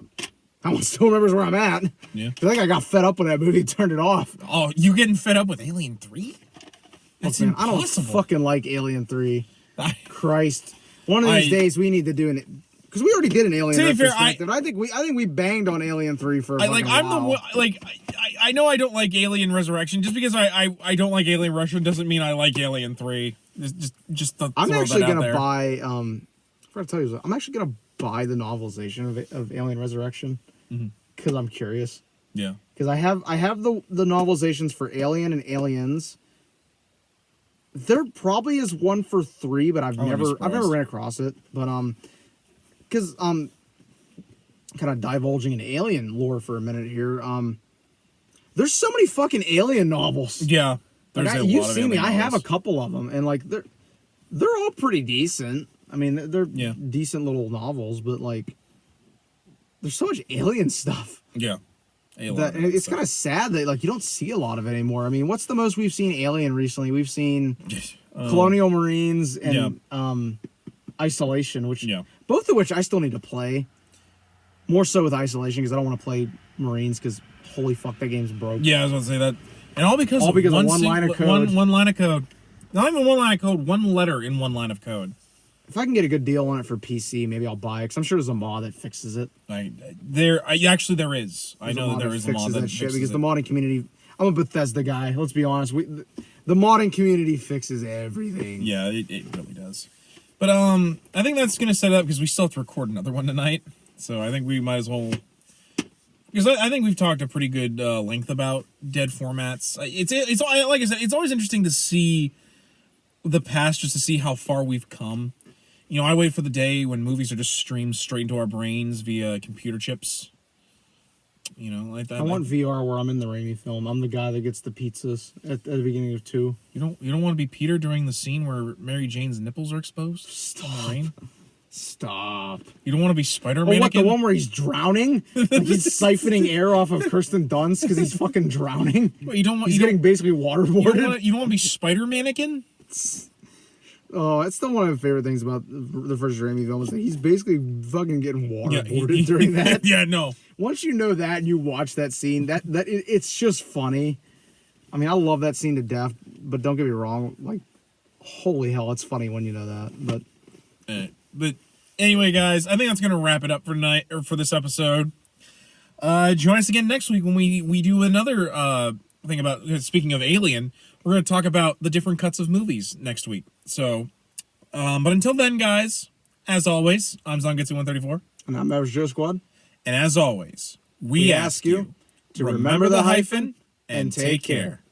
That one still remembers where I'm at. Yeah. I think I got fed up with that movie and turned it off. Oh, you getting fed up with Alien 3? That's Look, man, impossible. I don't fucking like Alien 3. Christ. One of these days we need to do an... Because we already did an Alien retrospective. I think we banged on Alien 3 for a while. I know I don't like Alien Resurrection. Just because I don't like Alien Resurrection doesn't mean I like Alien 3. I'm actually gonna buy I forgot to tell you, I'm actually gonna buy the novelization of Alien Resurrection because I'm curious. Yeah. Because I have the novelizations for Alien and Aliens. There probably is one for 3, but I've never ran across it. But because kind of divulging into Alien lore for a minute here. There's so many fucking Alien novels. Yeah. You've seen me. I have a couple of them, and like they're all pretty decent. I mean, they're decent little novels, but like there's so much Alien stuff. Yeah. And it's kind of sad that like you don't see a lot of it anymore. I mean, what's the most we've seen Alien recently? We've seen Colonial Marines and Isolation, which both of which I still need to play. More so with Isolation because I don't want to play Marines because holy fuck, that game's broke. Yeah, I was going to say that, and all because of one line of code. One line of code. Not even one line of code. One letter in one line of code. If I can get a good deal on it for PC, maybe I'll buy it because I'm sure there's a mod that fixes it. There is. I know that there is a mod that fixes shit because it. the modding community. I'm a Bethesda guy. Let's be honest. The modding community fixes everything. Yeah, it really does. But I think that's gonna set it up because we still have to record another one tonight. So I think we might as well. Because I think we've talked a pretty good length about dead formats. It's like I said, it's always interesting to see the past just to see how far we've come. You know, I wait for the day when movies are just streamed straight into our brains via computer chips. You know, like that. I want VR where I'm in the Raimi film. I'm the guy that gets the pizzas at the beginning of 2. You don't want to be Peter during the scene where Mary Jane's nipples are exposed? Stop. You don't want to be Spider-Man. Oh, what, the one where he's drowning? Like he's siphoning air off of Kirsten Dunst because he's fucking drowning? Well, he's getting basically waterboarded? You don't want to be Spider-Mannequin? Oh, it's still one of my favorite things about the first Raimi film is that he's basically fucking getting waterboarded during that. Yeah, no. Once you know that and you watch that scene, it's just funny. I mean, I love that scene to death, but don't get me wrong, like, holy hell, it's funny when you know that. But anyway, guys, I think that's gonna wrap it up for tonight or for this episode. Join us again next week when we do another thing about speaking of Alien. We're gonna talk about the different cuts of movies next week. So, but until then, guys, as always, I'm Zangetsu134. And I'm Average Joe Squad. And as always, we ask you to remember the hyphen and take care.